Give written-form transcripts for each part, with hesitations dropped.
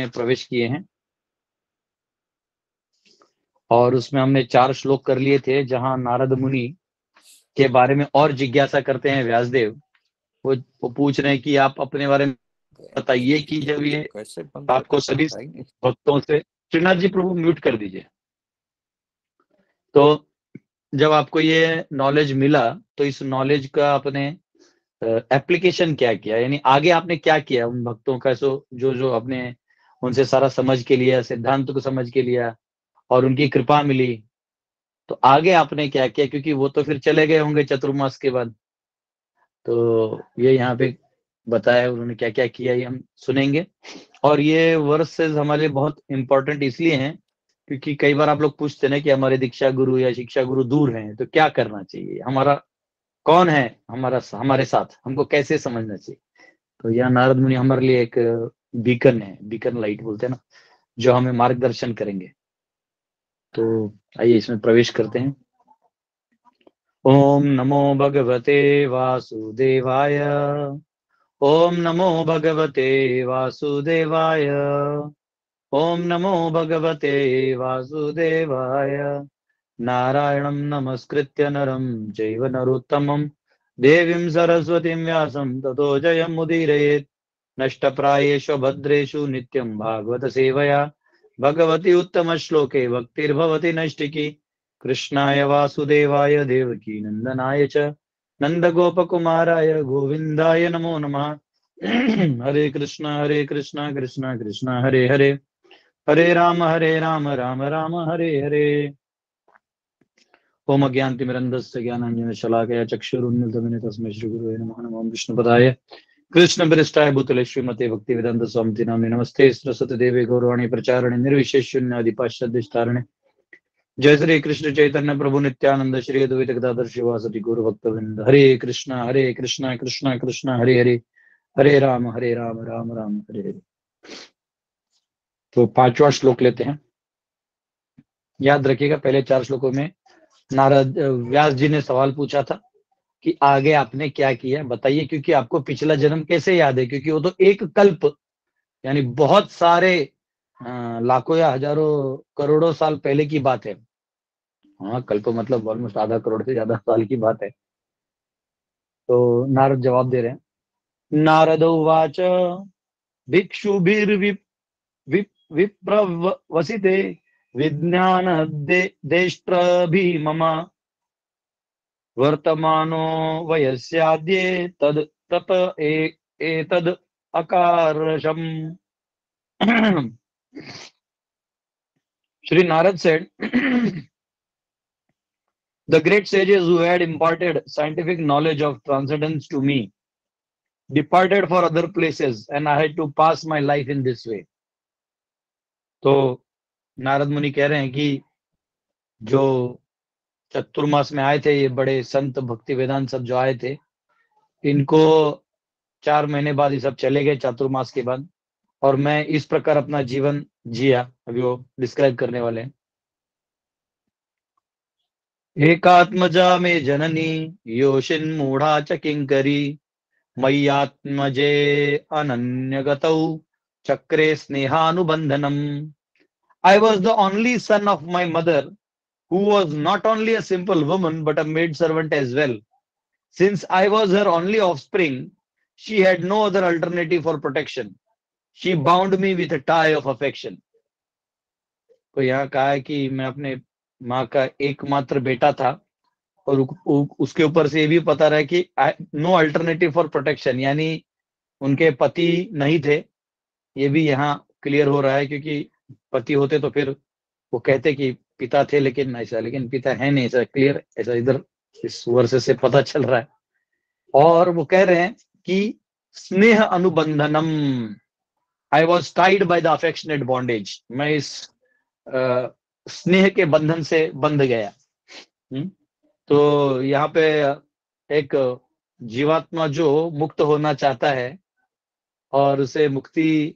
में प्रवेश किए हैं और उसमें हमने 4 श्लोक कर लिए थे, जहां नारद मुनि के बारे में और जिज्ञासा करते हैं व्यासदेव। वो पूछ रहे हैं कि आप अपने बारे में बताइए कि जब ये आपको सभी भक्तों से, श्रीनाथ जी प्रभु म्यूट कर दीजिए। तो जब आपको ये नॉलेज मिला तो इस नॉलेज का आपने एप्लीकेशन क्या किया, यानी आगे आपने क्या किया उन भक्तों का, जो जो आपने उनसे सारा समझ के लिया, सिद्धांत को समझ के लिया और उनकी कृपा मिली, तो आगे आपने क्या किया, क्योंकि वो तो फिर चले गए होंगे चतुर्मास के बाद। तो ये यहाँ पे बताया उन्होंने क्या क्या किया, ये हम सुनेंगे। और ये वर्सेस हमारे लिए बहुत इंपॉर्टेंट इसलिए हैं क्योंकि कई बार आप लोग पूछते ना कि हमारे दीक्षा गुरु या शिक्षा गुरु दूर हैं तो क्या करना चाहिए, हमारा कौन है, हमारे साथ हमको कैसे समझना चाहिए। तो यह नारद मुनि हमारे लिए एक बीकन है, बीकन लाइट बोलते हैं ना, जो हमें मार्गदर्शन करेंगे। तो आइए इसमें प्रवेश करते हैं। ओम नमो भगवते वासुदेवाय। ओम नमो भगवते वासुदेवाय। ओम नमो भगवते वासुदेवाय। नारायणं नमस्कृत्य नरं चैव नरोत्तमं देवीं सरस्वतीं व्यासं ततो जयमुदीरयेत्। नष्टप्रायेषु भद्रेषु नित्यं भागवत सेवया भगवती उत्तमश्लोके भक्तिर्भवति नैष्टिकी। कृष्णाय वासुदेवाय देवकी नंदनाय च नंदगोपकुमाराय गोविन्दाय नमो नमः। हरे कृष्णा कृष्णा कृष्णा हरे हरे, हरे राम राम राम हरे हरे। ओम अज्ञानतिमिरन्धस्य ज्ञानाञ्जनशलाकया चक्षुरुन्मिलितमेन तस्मै श्रीगुरुवे नमः। नमो विष्णुपदाय कृष्णप्रेष्ठाय भूतले श्रीमते भक्तिवेदान्त स्वामिति नामिने नमस्ते सरस्वती देवे गौरवाणी प्रचारिणे निर्विशेष शून्यादि पाश्चात्य। जय श्री कृष्ण चैतन्य प्रभु नित्यानंद श्री अद्वैत गदाधर शिवासदि गौर भक्तवृंद। हरे कृष्णा कृष्णा कृष्णा हरे हरे, हरे राम राम राम हरे हरे। तो 5वां श्लोक लेते हैं। याद रखिएगा पहले 4 श्लोकों में नारद व्यास जी ने सवाल पूछा था कि आगे आपने क्या किया बताइए, क्योंकि आपको पिछला जन्म कैसे याद है, क्योंकि वो तो एक कल्प यानी बहुत सारे लाखों या हजारों करोड़ों साल पहले की बात है। हाँ, कल्प मतलब ऑलमोस्ट आधा करोड़ से ज्यादा साल की बात है। तो नारद जवाब दे रहे हैं। नारद उवाच विप्रवसिते विज्ञान देष्ट्रभि मम वर्तमानो वयस्याद्ये तद तप एतद अकारशम। Shri Narad said, the great sages who had imparted scientific knowledge of transcendence to me departed for other places and I had to pass my life in this way. तो नारद मुनि कह रहे हैं कि जो चतुर्मास में आए थे ये बड़े संत भक्ति वेदांत सब जो आए थे, इनको 4 महीने बाद ये सब चले गए चातुर्मास के बाद, और मैं इस प्रकार अपना जीवन जिया। अभी वो डिस्क्राइब करने वाले हैं। एकात्मजा मे जननी योषिन्मूढ़ा च किंकरी मय्यात्मजे अनन्यगतौ चक्रे स्नेहानुबंधनम। I was the only son of my mother, who was not only a simple woman but a maid servant as well. Since I was her only offspring, she had no other alternative for protection. She bound me with a tie of affection. तो यहाँ कहा है कि मैं अपने माँ का एकमात्र बेटा था और उसके ऊपर से ये भी पता रहा कि नो अल्टरनेटिव फॉर प्रोटेक्शन, यानी उनके पति नहीं थे। ये भी यहाँ क्लियर हो रहा है, क्योंकि पति होते तो फिर वो कहते कि पिता थे, लेकिन पिता है नहीं, ऐसा क्लियर, ऐसा इधर इस वर्ष से पता चल रहा है। और वो कह रहे हैं कि स्नेह अनुबंधनम, I was tied by the affectionate bondage, मैं इस स्नेह के बंधन से बंध गया। तो यहाँ पे एक जीवात्मा जो मुक्त होना चाहता है और उसे मुक्ति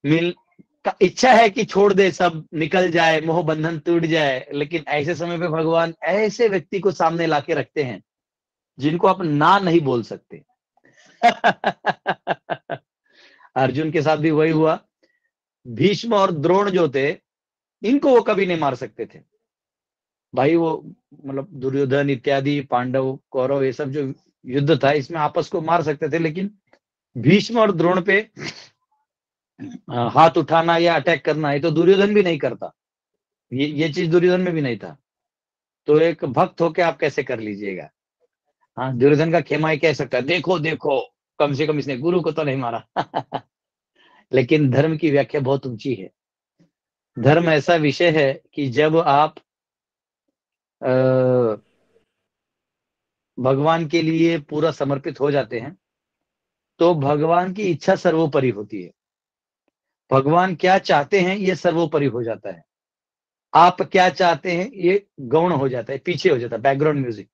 मिल का इच्छा है कि छोड़ दे, सब निकल जाए, मोह बंधन टूट जाए, लेकिन ऐसे समय पे भगवान ऐसे व्यक्ति को सामने लाके रखते हैं जिनको आप ना नहीं बोल सकते। अर्जुन के साथ भी वही हुआ। भीष्म और द्रोण जो थे, इनको वो कभी नहीं मार सकते थे भाई। वो मतलब दुर्योधन इत्यादि, पांडव कौरव, ये सब जो युद्ध था इसमें आपस को मार सकते थे, लेकिन भीष्म और द्रोण पे हाथ उठाना या अटैक करना, ये तो दुर्योधन भी नहीं करता। ये चीज दुर्योधन में भी नहीं था। तो एक भक्त होके आप कैसे कर लीजिएगा? हाँ, दुर्योधन का खेमा ही कह सकता है, देखो देखो, कम से कम इसने गुरु को तो नहीं मारा। लेकिन धर्म की व्याख्या बहुत ऊंची है। धर्म ऐसा विषय है कि जब आप भगवान के लिए पूरा समर्पित हो जाते हैं, तो भगवान की इच्छा सर्वोपरि होती है। भगवान क्या चाहते हैं ये सर्वोपरि हो जाता है। आप क्या चाहते हैं ये गौण हो जाता है, पीछे हो जाता है, बैकग्राउंड म्यूजिक,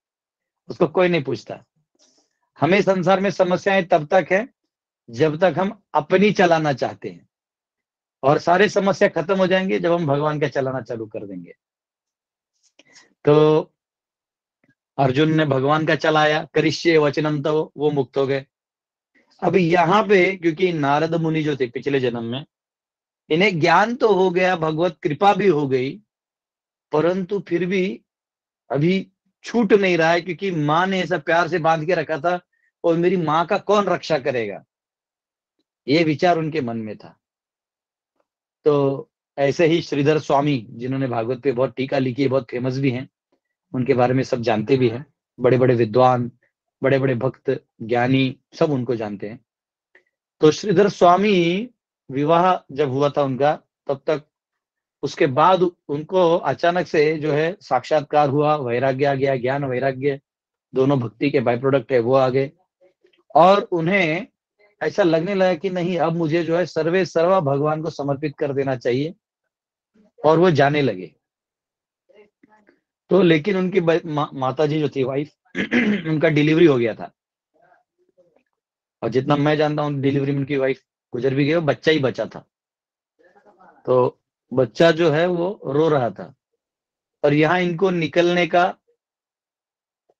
उसको कोई नहीं पूछता। हमें संसार में समस्याएं तब तक है जब तक हम अपनी चलाना चाहते हैं, और सारे समस्या खत्म हो जाएंगे जब हम भगवान का चलाना चालू कर देंगे। तो अर्जुन ने भगवान का चलाया, करिष्ये वचनम, तो वो मुक्त हो गए। अब यहाँ पे क्योंकि नारद मुनि जो थे पिछले जन्म में, इन्हें ज्ञान तो हो गया, भगवत कृपा भी हो गई, परंतु फिर भी अभी छूट नहीं रहा है, क्योंकि माँ ने ऐसा प्यार से बांध के रखा था, और मेरी माँ का कौन रक्षा करेगा, ये विचार उनके मन में था। तो ऐसे ही श्रीधर स्वामी, जिन्होंने भागवत पे बहुत टीका लिखी है, बहुत फेमस भी हैं, उनके बारे में सब जानते भी हैं। बड़े बड़े विद्वान, बड़े बड़े भक्त, ज्ञानी, सब उनको जानते हैं। तो श्रीधर स्वामी विवाह जब हुआ था उनका, तब तक उसके बाद उनको अचानक से जो है साक्षात्कार हुआ, वैराग्य आ गया। ज्ञान वैराग्य दोनों भक्ति के बाय प्रोडक्ट है, वो आ गए। और उन्हें ऐसा लगने लगा कि नहीं, अब मुझे जो है सर्वे सर्वा भगवान को समर्पित कर देना चाहिए, और वो जाने लगे। तो लेकिन उनकी माता जी जो थी, वाइफ, उनका डिलीवरी हो गया था, और जितना मैं जानता हूँ डिलीवरी में उनकी वाइफ गुजर भी गई, वो बच्चा ही बचा था। तो बच्चा जो है वो रो रहा था, और यहाँ इनको निकलने का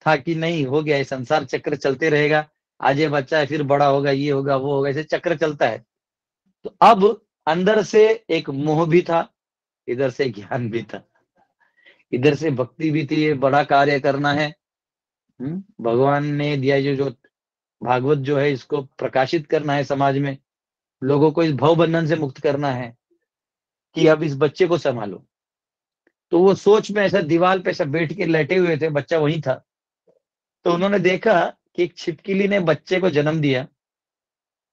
था कि नहीं, हो गया, ये संसार चक्र चलते रहेगा, आज ये बच्चा है, फिर बड़ा होगा, ये होगा, वो होगा, ऐसे चक्र चलता है। तो अब अंदर से एक मोह भी था, इधर से ज्ञान भी था, इधर से भक्ति भी थी, ये बड़ा कार्य करना है। भगवान ने दिया जो भागवत जो है, इसको प्रकाशित करना है समाज में, लोगों को इस भव बंधन से मुक्त करना है, कि अब इस बच्चे को संभालो। तो वो सोच में ऐसा दीवार पे ऐसा बैठ के लेटे हुए थे, बच्चा वहीं था। तो उन्होंने देखा कि एक छिपकली ने बच्चे को जन्म दिया,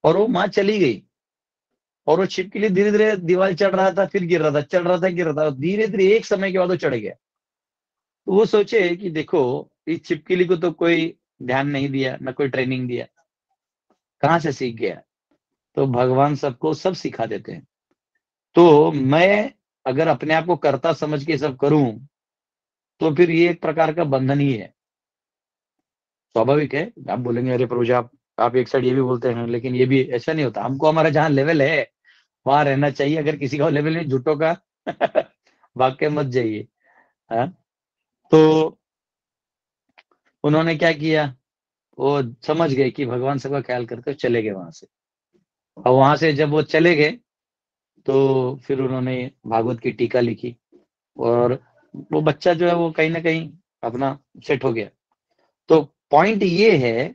और वो माँ चली गई, और वो छिपकली धीरे धीरे दीवार चढ़ रहा था, फिर गिर रहा था, चढ़ रहा था, गिर रहा था, धीरे धीरे एक समय के बाद वो चढ़ गया। तो वो सोचे कि देखो, इस छिपकली को तो कोई ध्यान नहीं दिया, न कोई ट्रेनिंग दिया, कहाँ से सीख गया? तो भगवान सबको सब सिखा देते हैं। तो मैं अगर अपने आप को कर्ता समझ के सब करूं, तो फिर ये एक प्रकार का बंधन ही है। स्वाभाविक है, आप बोलेंगे अरे प्रभु जी, आप एक साइड ये भी बोलते हैं, लेकिन ये भी ऐसा नहीं होता। हमको हमारा जहां लेवल है वहां रहना चाहिए। अगर किसी का लेवल है झूठों का, भाग के मत जाइए। हाँ? तो उन्होंने क्या किया, वो समझ गए कि भगवान सबका ख्याल करते, चले गए वहां से। और वहां से जब वो चले गए, तो फिर उन्होंने भागवत की टीका लिखी, और वो बच्चा जो है वो कहीं ना कहीं अपना सेट हो गया। तो पॉइंट ये है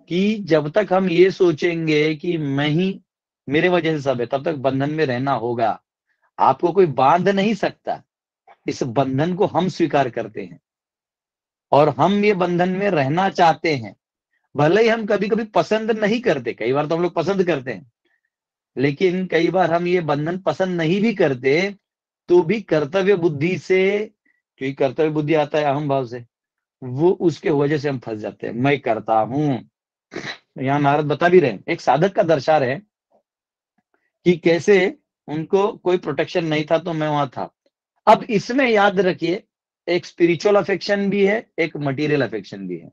कि जब तक हम ये सोचेंगे कि मैं ही, मेरे वजह से सब है, तब तक बंधन में रहना होगा। आपको कोई बांध नहीं सकता, इस बंधन को हम स्वीकार करते हैं, और हम ये बंधन में रहना चाहते हैं। भले ही हम कभी कभी पसंद नहीं करते, कई बार तो हम लोग पसंद करते हैं, लेकिन कई बार हम ये बंधन पसंद नहीं भी करते, तो भी कर्तव्य बुद्धि से, क्योंकि कर्तव्य बुद्धि आता है अहम भाव से, वो उसके वजह से हम फंस जाते हैं। मैं करता हूं। यहाँ नारद बता भी रहे हैं, एक साधक का दर्शा रहे कि कैसे उनको कोई प्रोटेक्शन नहीं था, तो मैं वहां था। अब इसमें याद रखिए, एक स्पिरिचुअल अफेक्शन भी है, एक मटेरियल अफेक्शन भी है।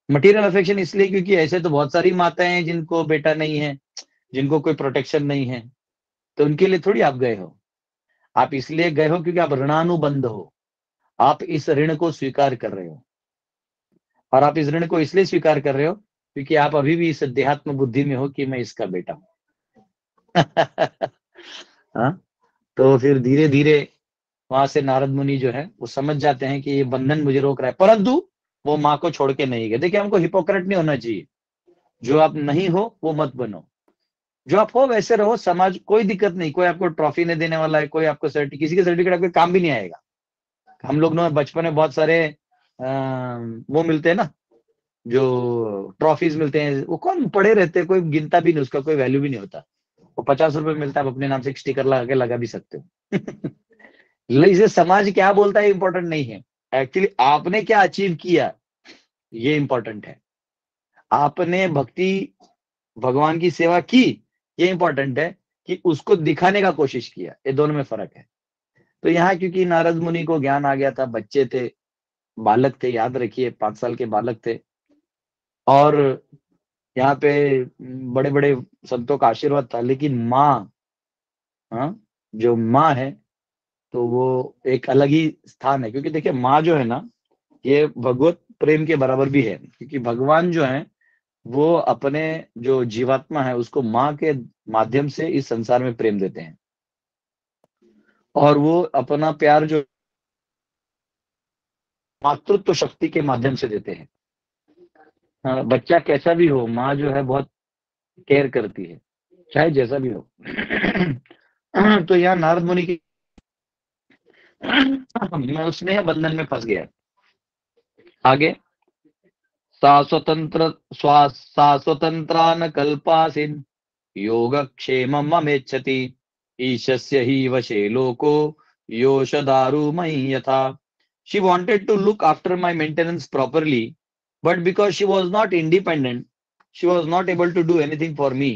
मटेरियल अफेक्शन इसलिए क्योंकि ऐसे तो बहुत सारी माताएं हैं जिनको बेटा नहीं है, जिनको कोई प्रोटेक्शन नहीं है, तो उनके लिए थोड़ी आप गए हो। आप इसलिए गए हो क्योंकि आप ऋणानुबंध हो, आप इस ऋण को स्वीकार कर रहे हो। और आप इस ऋण को इसलिए स्वीकार कर रहे हो क्योंकि आप अभी भी इस अध्यात्म बुद्धि में हो कि मैं इसका बेटा हूँ। हाँ, तो फिर धीरे धीरे वहां से नारद मुनि जो है वो समझ जाते हैं कि ये बंधन मुझे रोक रहा है, परंतु वो माँ को छोड़ के नहीं गए। देखिए, हमको हिपोक्रेट नहीं होना चाहिए। जो आप नहीं हो वो मत बनो, जो आप हो वैसे रहो। समाज कोई दिक्कत नहीं, कोई आपको ट्रॉफी नहीं देने वाला है, कोई आपको किसी के सर्टिफिकेट आपके काम भी नहीं आएगा। हम लोग ने बचपन में बहुत सारे वो मिलते हैं ना, जो ट्रॉफीज मिलते हैं, वो कौन पड़े रहते हैं, कोई गिनता भी नहीं, उसका कोई वैल्यू भी नहीं होता। वो 50 रुपए मिलता है, आप अपने नाम से एक स्टिकर लगा के लगा भी सकते हो। इसे समाज क्या बोलता है इंपॉर्टेंट नहीं है, एक्चुअली आपने क्या अचीव किया ये इंपॉर्टेंट है। आपने भक्ति, भगवान की सेवा की, ये इंपॉर्टेंट है कि उसको दिखाने का कोशिश किया। ये दोनों में फर्क है। तो यहाँ क्योंकि नारद मुनि को ज्ञान आ गया था, बच्चे थे, बालक थे, याद रखिए 5 साल के बालक थे, और यहाँ पे बड़े बड़े संतों का आशीर्वाद था। लेकिन माँ, हाँ, जो माँ है तो वो एक अलग ही स्थान है। क्योंकि देखिए, माँ जो है ना, ये भगवत प्रेम के बराबर भी है। क्योंकि भगवान जो है वो अपने जो जीवात्मा है उसको माँ के माध्यम से इस संसार में प्रेम देते हैं, और वो अपना प्यार जो मातृत्व शक्ति के माध्यम से देते हैं। बच्चा कैसा भी हो, माँ जो है बहुत केयर करती है, चाहे जैसा भी हो। तो यहाँ नारद मुनि की मैं स्नेह बंधन में फंस गया। आगे, सा स्वतंत्रा न कल्पासिन योगक्षेमम् अमेच्छति ईशस्य हि वशे लोको योषदारुमयि यथा। She wanted to look after my maintenance properly, but because she was not independent, she was not able to do anything for me.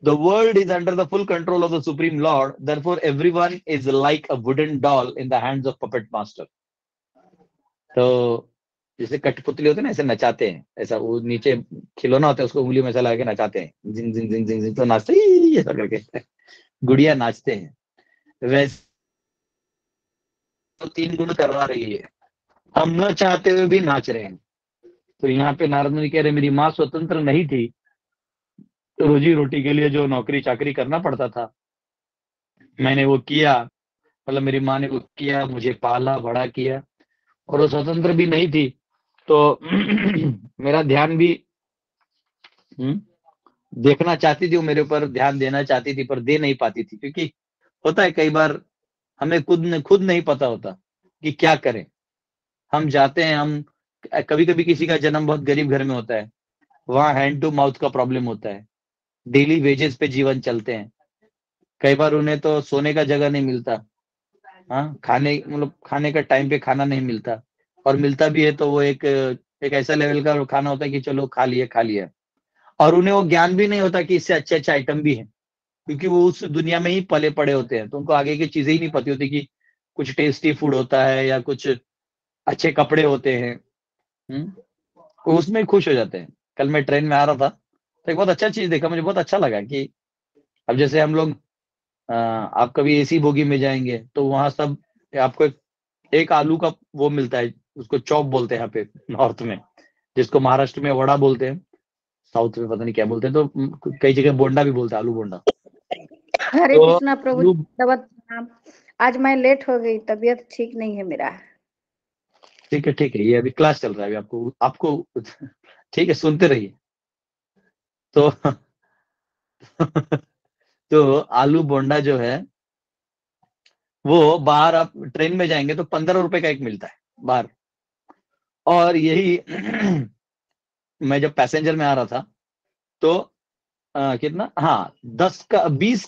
The world is under the full control of the Supreme Lord, therefore everyone is like a wooden doll in the hands of puppet master. तो जैसे कठपुतली होते हैं ना, ऐसे नचाते हैं, ऐसा वो नीचे खिलौना होता है, उसको उंगली में ऐसा लगा के नचाते हैं, जिंग जिंग जिंग जिंग जिंग, तो नाचते ही ऐसा करके गुड़िया नाचते हैं। वैसे तो 3 गुण करवा रही है, हम न चाहते हुए भी नाच रहे हैं। तो यहाँ पे नारद मुनि कह रहे, मेरी माँ स्वतंत्र नहीं थी, तो रोजी रोटी के लिए जो नौकरी चाकरी करना पड़ता था मैंने वो किया। मतलब मेरी माँ ने वो किया, मुझे पाला बड़ा किया, और वो स्वतंत्र भी नहीं थी, तो मेरा ध्यान भी देखना चाहती थी, वो मेरे ऊपर ध्यान देना चाहती थी, पर दे नहीं पाती थी। क्योंकि होता है कई बार हमें खुद नहीं पता होता कि क्या करें। हम जाते हैं, हम कभी कभी किसी का जन्म बहुत गरीब घर में होता है, वहां हैंड टू माउथ का प्रॉब्लम होता है, डेली वेजेस पे जीवन चलते हैं। कई बार उन्हें तो सोने का जगह नहीं मिलता, हाँ, खाने मतलब खाने का टाइम पे खाना नहीं मिलता, और मिलता भी है तो वो एक ऐसा लेवल का खाना होता है कि चलो खा लिया, और उन्हें वो ज्ञान भी नहीं होता कि इससे अच्छे अच्छे आइटम भी है। क्योंकि वो उस दुनिया में ही पले पड़े होते हैं, तो उनको आगे की चीजें ही नहीं पता होती कि कुछ टेस्टी फूड होता है या कुछ अच्छे कपड़े होते हैं। वो उसमें ही खुश हो जाते हैं। कल मैं ट्रेन में आ रहा था, तो एक बहुत अच्छा चीज देखा, मुझे बहुत अच्छा लगा कि अब जैसे हम लोग आप कभी एसी बोगी में जाएंगे तो वहां सब आपको एक आलू का वो मिलता है, उसको चॉप बोलते हैं यहाँ पे नॉर्थ में, जिसको महाराष्ट्र में वड़ा बोलते हैं, साउथ में पता नहीं क्या बोलते हैं, तो कई जगह बोंडा भी बोलते हैं, आलू बोंडा। हरे तो कृष्णा प्रभु आलू, दत्त प्रणाम। आज मैं लेट हो गई, तबीयत ठीक नहीं है मेरा। ठीक है, ये अभी क्लास चल रहा है, अभी आपको आपको ठीक है, सुनते रहिए। तो तो आलू बोंडा जो है वो बाहर आप ट्रेन में जाएंगे तो 15 रुपए का एक मिलता है बाहर। और यही मैं जब पैसेंजर में आ रहा था तो कितना, हाँ, 20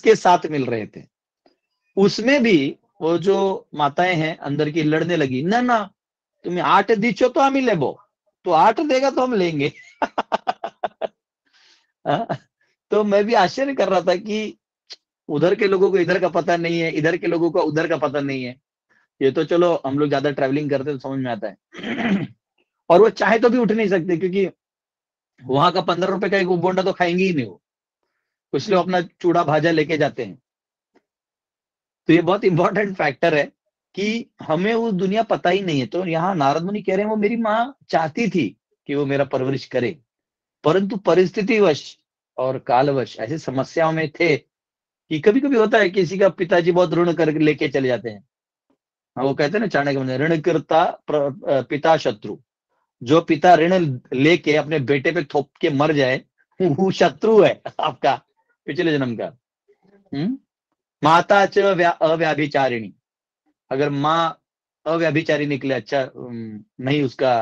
के 7 मिल रहे थे। उसमें भी वो जो माताएं हैं अंदर की लड़ने लगी, ना ना, तुम्हें 8 दीचो तो हम ही लेबो, तो 8 देगा तो हम लेंगे। तो मैं भी आश्चर्य कर रहा था कि उधर के लोगों को इधर का पता नहीं है, इधर के लोगों को उधर का पता नहीं है। ये तो चलो हम लोग ज्यादा ट्रैवलिंग करते तो समझ में आता है। और वो चाहे तो भी उठ नहीं सकते, क्योंकि वहां का 15 रुपए का एक बोंडा तो खाएंगे ही नहीं वो, कुछ लोग अपना चूड़ा भाजा लेके जाते हैं। तो ये बहुत इंपॉर्टेंट फैक्टर है कि हमें वो दुनिया पता ही नहीं है। तो यहाँ नारद मुनि कह रहे हैं वो मेरी माँ चाहती थी कि वो मेरा परवरिश करे, परंतु परिस्थितिवश और कालवश ऐसी समस्याओं में थे कि कभी-कभी होता है किसी का पिताजी बहुत ऋण करके लेके चले जाते हैं। हाँ, वो कहते हैं ना चाणक्य में ऋणकृता पिता शत्रु। जो पिता ऋण लेके अपने बेटे पे थोप के मर जाए वो शत्रु है आपका पिछले जन्म का। माता च अव्याभिचारिणी, अगर माँ अव्यभिचारी निकले, अच्छा नहीं उसका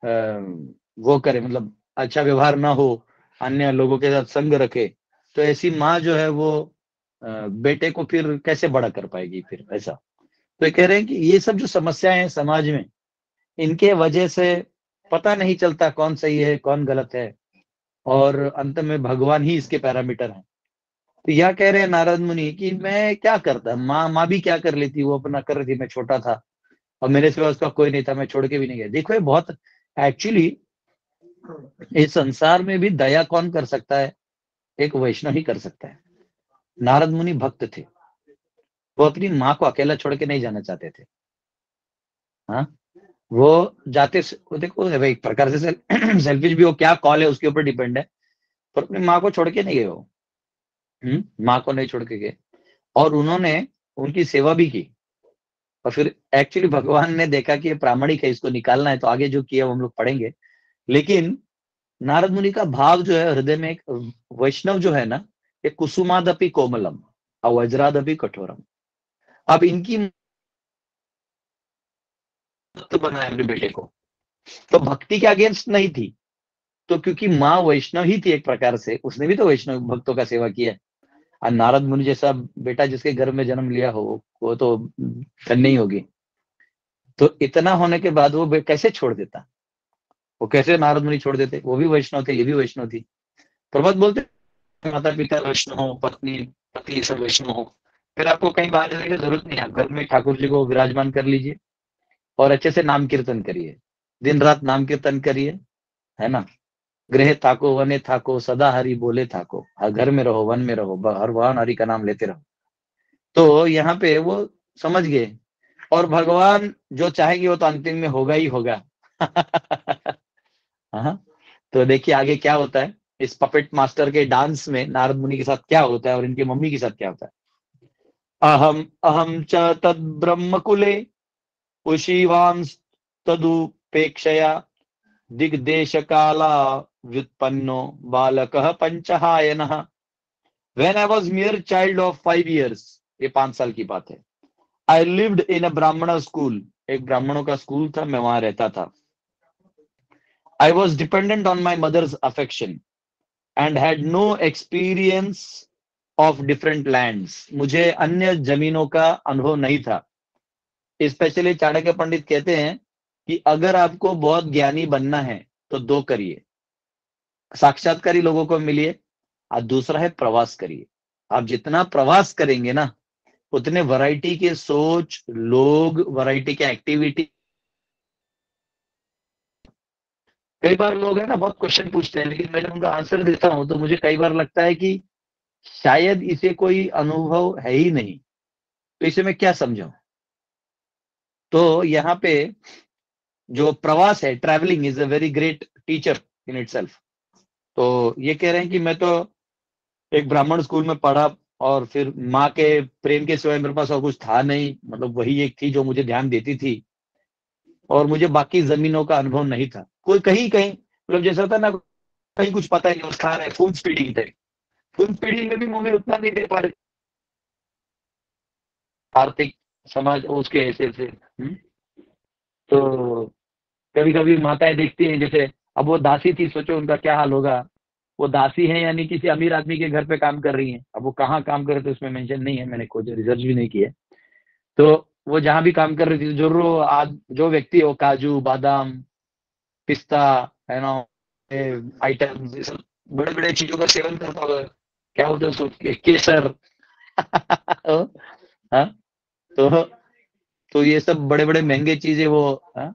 वो करे, मतलब अच्छा व्यवहार ना हो, अन्य लोगों के साथ संग रखे, तो ऐसी माँ जो है वो बेटे को फिर कैसे बड़ा कर पाएगी फिर ऐसा। तो ये कह रहे हैं कि ये सब जो समस्याएं हैं समाज में, इनके वजह से पता नहीं चलता कौन सही है कौन गलत है, और अंत में भगवान ही इसके पैरामीटर हैं। तो यह कह रहे हैं नारद मुनि कि मैं क्या करता, माँ भी क्या कर लेती, वो अपना कर रही थी, मैं छोटा था और मेरे सिवा उसका कोई नहीं था, मैं छोड़ के भी नहीं गया। देखो ये बहुत एक्चुअली इस संसार में भी दया कौन कर सकता है, एक वैष्णव ही कर सकता है। नारद मुनि भक्त थे, वो अपनी माँ को अकेला छोड़ के नहीं जाना चाहते थे। हाँ, वो जाते वो देखो भाई एक प्रकार से सेल्फिश भी हो, क्या कॉल है उसके ऊपर डिपेंड है, पर अपनी माँ को छोड़ के नहीं गए वो। माँ को नहीं छोड़ के गए और उन्होंने उनकी सेवा भी की। और फिर एक्चुअली भगवान ने देखा कि ये प्रामाणिक है, इसको निकालना है, तो आगे जो किया वो हम लोग पढ़ेंगे। लेकिन नारद मुनि का भाव जो है हृदय में, एक वैष्णव जो है ना, ये कुसुमादपि कोमलम और वज्रादपि कठोरम। अब इनकी भक्त बनाया अपने बेटे को, तो भक्ति के अगेंस्ट नहीं थी, तो क्योंकि माँ वैष्णव ही थी एक प्रकार से, उसने भी तो वैष्णव भक्तों का सेवा किया है। और नारद मुनि जैसा बेटा जिसके घर में जन्म लिया हो वो तो धन्य ही होगी। तो इतना होने के बाद वो कैसे छोड़ देता, वो कैसे नारद मुनि छोड़ देते, वो भी वैष्णव थे ये भी वैष्णव थी। प्रभात बोलते माता पिता वैष्णव हो, पत्नी पति सब वैष्णव हो, फिर आपको कहीं बाहर जाने की जरूरत नहीं है, आप घर में ठाकुर जी को विराजमान कर लीजिए और अच्छे से नाम कीर्तन करिए, दिन रात नाम कीर्तन करिए, है ना। गृह थाको वने थाको सदा हरि बोले थाको, हर घर में रहो वन में रहो, हर वाहन हरि का नाम लेते रहो। तो यहाँ पे वो समझ गए, और भगवान जो चाहेंगे वो तो अंतिम में होगा ही होगा। हाँ, तो देखिए आगे क्या होता है इस पपेट मास्टर के डांस में, नारद मुनि के साथ क्या होता है और इनकी मम्मी के साथ क्या होता है। अहम अहम च तद ब्रह्म कुले उशीवांस तदुपेक्षया दिग्देश काला व्युत्पन्नो बालकः पंचहायनः। When I was mere child of 5 years, ये 5 साल की बात है, आई लिव्ड इन अ ब्राह्मण स्कूल, एक ब्राह्मणों का स्कूल था, मैं वहां रहता था। I was dependent on my mother's affection and had no experience of different lands, मुझे अन्य जमीनों का अनुभव नहीं था। स्पेशली चाणक्य पंडित कहते हैं कि अगर आपको बहुत ज्ञानी बनना है तो दो करिए, साक्षात्कारी लोगों को मिलिए, और दूसरा है प्रवास करिए। आप जितना प्रवास करेंगे ना, उतने वैरायटी के सोच लोग, वैरायटी के एक्टिविटी। कई बार लोग है ना बहुत क्वेश्चन पूछते हैं, लेकिन मैं जब उनका आंसर देता हूं तो मुझे कई बार लगता है कि शायद इसे कोई अनुभव है ही नहीं, तो इसे मैं क्या समझाऊं। तो यहाँ पे जो प्रवास है, travelling is a very great teacher in itself. तो ये कह रहे हैं कि मैं तो एक ब्राह्मण स्कूल में पढ़ा, और फिर माँ के प्रेम के सिवाय मेरे पास और कुछ था नहीं, मतलब वही एक थी जो मुझे ध्यान देती थी, और मुझे बाकी जमीनों का अनुभव नहीं था। कोई कहीं कहीं मतलब जैसा था ना, कहीं कुछ पता ही नहीं, उस खा रहे फूड स्पीडिंग थे, फूड स्पीडिंग में भी मुझे उतना नहीं दे पा रहे, आर्थिक समाज उसके ऐसे से। तो कभी कभी माताएं देखती हैं, जैसे अब वो दासी थी, सोचो उनका क्या हाल होगा। वो दासी है यानी किसी अमीर आदमी के घर पे काम कर रही हैं, अब वो कहाँ काम कर रहे थे उसमें मेंशन नहीं है, मैंने खुद रिसर्च भी नहीं किया। तो वो जहां भी काम कर रही थी, जो व्यक्ति है वो काजू बादाम पिस्ता, है ना, आइटम्स, ये सब बड़े बड़े चीजों का सेवन करता होगा, क्या बोलते हैं उसको, केसर। हाँ, तो तो ये सब बड़े बड़े महंगे चीजें वो, हाँ,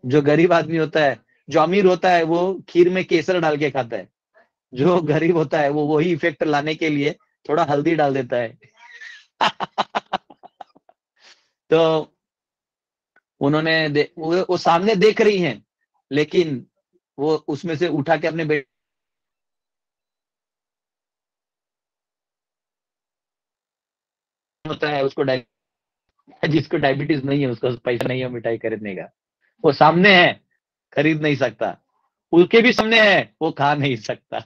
जो गरीब आदमी होता है, जो अमीर होता है वो खीर में केसर डाल के खाता है, जो गरीब होता है वो वही इफेक्ट लाने के लिए थोड़ा हल्दी डाल देता है। तो वो सामने देख रही हैं, लेकिन वो उसमें से उठा के अपने बेटे होता है उसको जिसको डायबिटीज नहीं है, उसका पैसा नहीं है मिठाई खरीदने का, वो सामने है, खरीद नहीं सकता। उसके भी सामने है, वो खा नहीं सकता।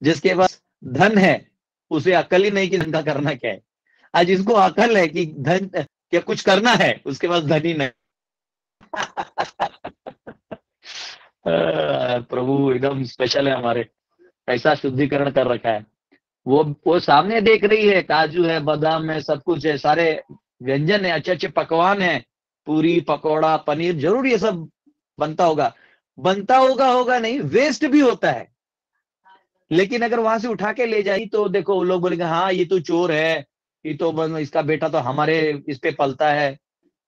जिसके पास धन है, उसे अकल ही नहीं कि धंधा करना क्या है। आज जिसको अकल है कि धन क्या कुछ करना है, उसके पास धन ही नहीं। प्रभु एकदम स्पेशल है हमारे, ऐसा शुद्धिकरण कर रखा है। वो सामने देख रही है, काजू है, बादाम है, सब कुछ है, सारे व्यंजन है, अच्छे अच्छे पकवान है, पूरी पकौड़ा पनीर, जरूर ये सब बनता होगा होगा नहीं, वेस्ट भी होता है। लेकिन अगर वहां से उठा के ले जाए तो देखो लोग बोलेंगे हाँ ये तो चोर है, ये तो इसका बेटा तो हमारे इस पे पलता है।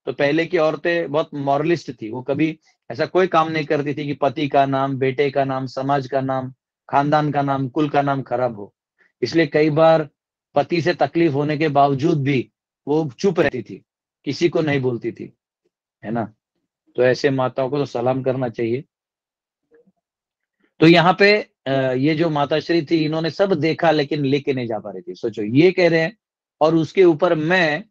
तो पहले की औरतें बहुत मॉरलिस्ट थी, वो कभी ऐसा कोई काम नहीं करती थी कि पति का नाम, बेटे का नाम, समाज का नाम, खानदान का नाम, कुल का नाम खराब हो। इसलिए कई बार पति से तकलीफ होने के बावजूद भी वो चुप रहती थी, किसी को नहीं बोलती थी, है ना। तो ऐसे माताओं को तो सलाम करना चाहिए। तो यहाँ पे ये जो माताश्री थी, इन्होंने सब देखा लेकिन लेके नहीं जा पा रही थी। सोचो ये कह रहे हैं, और उसके ऊपर मैं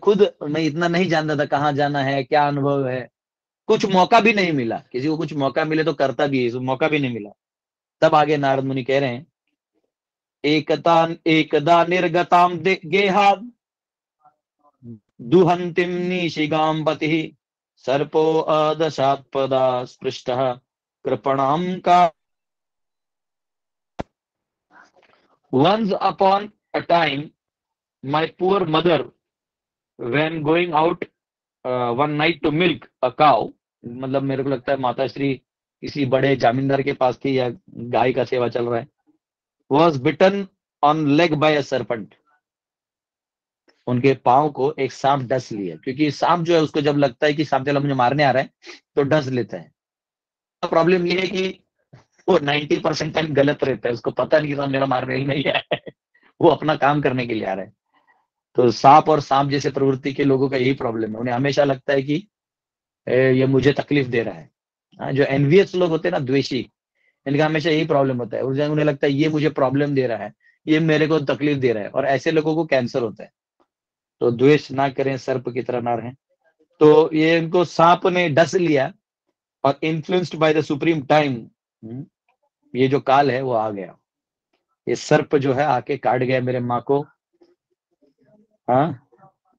खुद मैं इतना नहीं जानता था कहाँ जाना है, क्या अनुभव है। कुछ मौका भी नहीं मिला, किसी को कुछ मौका मिले तो करता भी है, मौका भी नहीं मिला। तब आगे नारद मुनि कह रहे हैं, एकदा निर्गताम गेहा दुहंतिम निशिगाम पति सर्पो अदशात्पदा स्पृष्टः कृपणाम का। Once upon a time, my poor mother, when going out one night to milk a cow, मतलब मेरे को लगता है माताश्री किसी बड़े जामींदार के पास थी या गाय का सेवा चल रहा है, was bitten on leg by a serpent. उनके पांव को एक सांप डस लिया, क्योंकि सांप जो है उसको जब लगता है कि सांप चला मुझे मारने आ रहा है तो डस लेता है। प्रॉब्लम ये है कि वो 90% टाइम गलत रहता है, उसको पता नहीं कि मेरा मारने ही नहीं है। वो अपना काम करने के लिए आ रहा है। तो सांप और सांप जैसे प्रवृत्ति के लोगों का यही प्रॉब्लम है, उन्हें हमेशा लगता है कि ये मुझे तकलीफ दे रहा है। जो एनवियस लोग होते हैं ना, द्वेषी, इनका हमेशा यही प्रॉब्लम होता है। उन्हें लगता है ये मुझे प्रॉब्लम दे रहा है, ये मेरे को तकलीफ दे रहा है, और ऐसे लोगों को कैंसर होता है। तो द्वेष ना करें, सर्प की तरह ना रहें। तो ये इनको सांप ने डस लिया, और influenced by the supreme time, ये जो काल है वो आ गया। ये सर्प जो है आके काट गया मेरे माँ को। हाँ,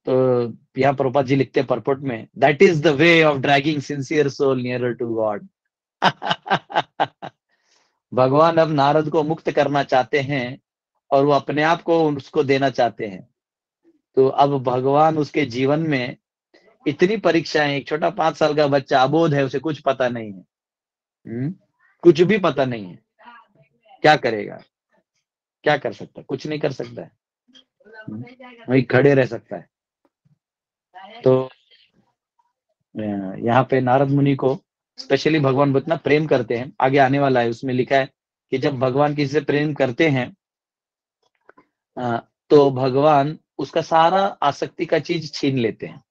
तो यहाँ प्रभुपाद जी लिखते हैं परपोर्ट में, that is the way of dragging sincere soul nearer to God. भगवान अब नारद को मुक्त करना चाहते हैं, और वो अपने आप को उसको देना चाहते हैं। तो अब भगवान उसके जीवन में इतनी परीक्षाएं, एक छोटा 5 साल का बच्चा अबोध है, उसे कुछ पता नहीं है, कुछ भी पता नहीं है, क्या करेगा, क्या कर सकता है, कुछ नहीं कर सकता है, वही खड़े रह सकता है। तो यहाँ पे नारद मुनि को स्पेशली भगवान इतना प्रेम करते हैं, आगे आने वाला है उसमें लिखा है कि जब भगवान किसी से प्रेम करते हैं तो भगवान उसका सारा आसक्ति का चीज छीन लेते हैं,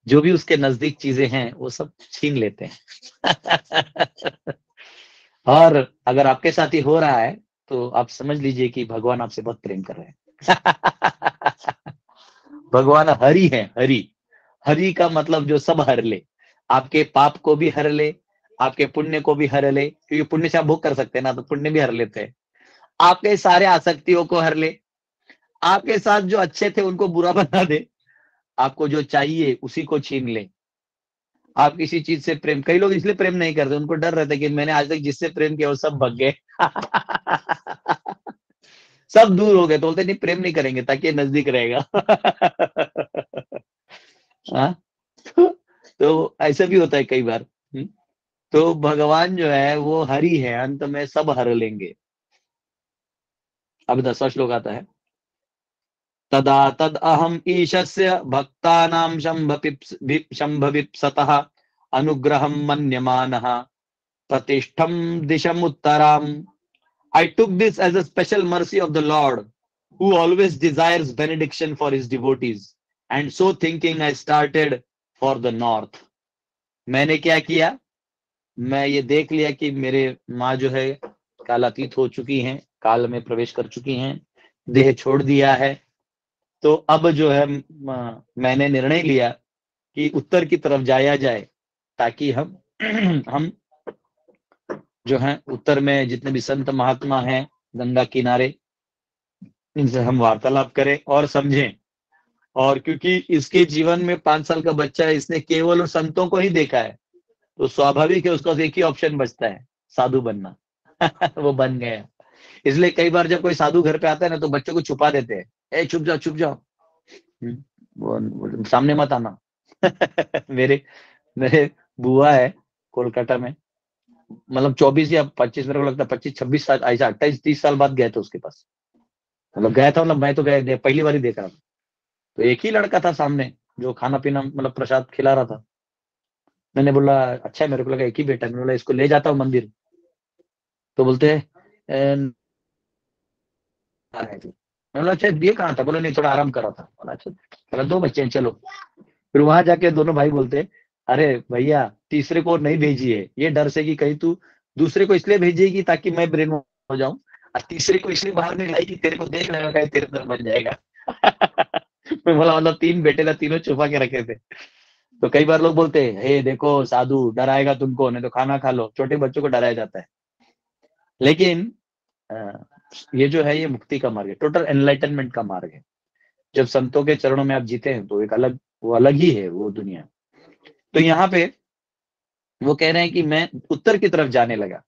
जो भी उसके नजदीक चीजें हैं वो सब छीन लेते हैं। और अगर आपके साथ ही हो रहा है तो आप समझ लीजिए कि भगवान आपसे बहुत प्रेम कर रहे हैं। भगवान हरि है, हरि। हरि का मतलब जो सब हर ले, आपके पाप को भी हर ले, आपके पुण्य को भी हर ले, क्योंकि पुण्य से आप भोग कर सकते हैं ना, तो पुण्य भी हर लेते हैं। आपके सारे आसक्तियों को हर ले, आपके साथ जो अच्छे थे उनको बुरा बना दे, आपको जो चाहिए उसी को छीन ले। आप किसी चीज से प्रेम, कई लोग इसलिए प्रेम नहीं करते, उनको डर रहता है कि मैंने आज तक जिससे प्रेम किया वो सब भग गए। सब दूर हो गए, तो बोलते नहीं प्रेम नहीं करेंगे ताकि ये नजदीक रहेगा। हाँ, तो ऐसा भी होता है कई बार। तो भगवान जो है वो हरि है, अंत में सब हर लेंगे। अब 10वां श्लोक आता है, तदा तद अहम ईशस्य भक्तानां शंभविप्सतः अनुग्रहं मन्यमानः प्रतिष्ठम दिशमुत्तराम। I took this as a special mercy of the Lord who always desires benediction for his devotees. And so thinking, I started for the north. मैंने क्या किया, मैं ये देख लिया कि मेरे माँ जो है कालातीत हो चुकी हैं, काल में प्रवेश कर चुकी हैं, देह छोड़ दिया है। तो अब जो है मैंने निर्णय लिया कि उत्तर की तरफ जाया जाए, ताकि हम हम जो है उत्तर में जितने भी संत महात्मा हैं गंगा किनारे, इनसे हम वार्तालाप करें और समझें। और क्योंकि इसके जीवन में 5 साल का बच्चा है, इसने केवल उन संतों को ही देखा है, तो स्वाभाविक है उसका एक ही ऑप्शन बचता है, साधु बनना। वो बन गया। इसलिए कई बार जब कोई साधु घर पे आता है ना, तो बच्चों को छुपा देते हैं, ए छुप जाओ छुप जाओ, वो सामने मत आना। मेरे मेरे बुआ है कोलकाता में, मतलब 24 या 25, मेरे को लगता है 25-26 साल, ऐसा 28-30 साल बाद गए थे उसके पास। मतलब गया था, मतलब मैं तो गया पहली बार ही देख रहा था। तो एक ही लड़का था सामने जो खाना पीना मतलब प्रसाद खिला रहा था। मैंने बोला अच्छा है, मेरे को लगा एक ही बेटा है। मैंने बोला इसको ले जाता हूँ मंदिर। तो बोलते हैं मैंने बोला अच्छा ये कहाँ था, बोला नहीं थोड़ा आराम कर रहा था। बोला अच्छा, बोला 2 बच्चे हैं चलो। फिर वहां जाके दोनों भाई बोलते, अरे भैया तीसरे को नहीं भेजिए, ये डर से कि कहीं तू दूसरे को इसलिए भेजिएगी ताकि मैं ब्रेन हो जाऊं, और तीसरे को इसलिए बाहर नहीं लाई कि तेरे को देख लेगा कहीं तेरे तरफ बन जाएगा। मैं बोला मतलब 3 बेटे ना, तीनों छुपा के रखे थे। तो कई बार लोग बोलते हैं हे देखो साधु डराएगा तुमको, नहीं तो खाना खा लो, छोटे बच्चों को डराया जाता है। लेकिन अ, ये जो है ये मुक्ति का मार्ग है, टोटल एनलाइटनमेंट का मार्ग है। जब संतों के चरणों में आप जीते हैं तो एक अलग, वो अलग ही है वो दुनिया। तो यहाँ पे वो कह रहे हैं कि मैं उत्तर की तरफ जाने लगा।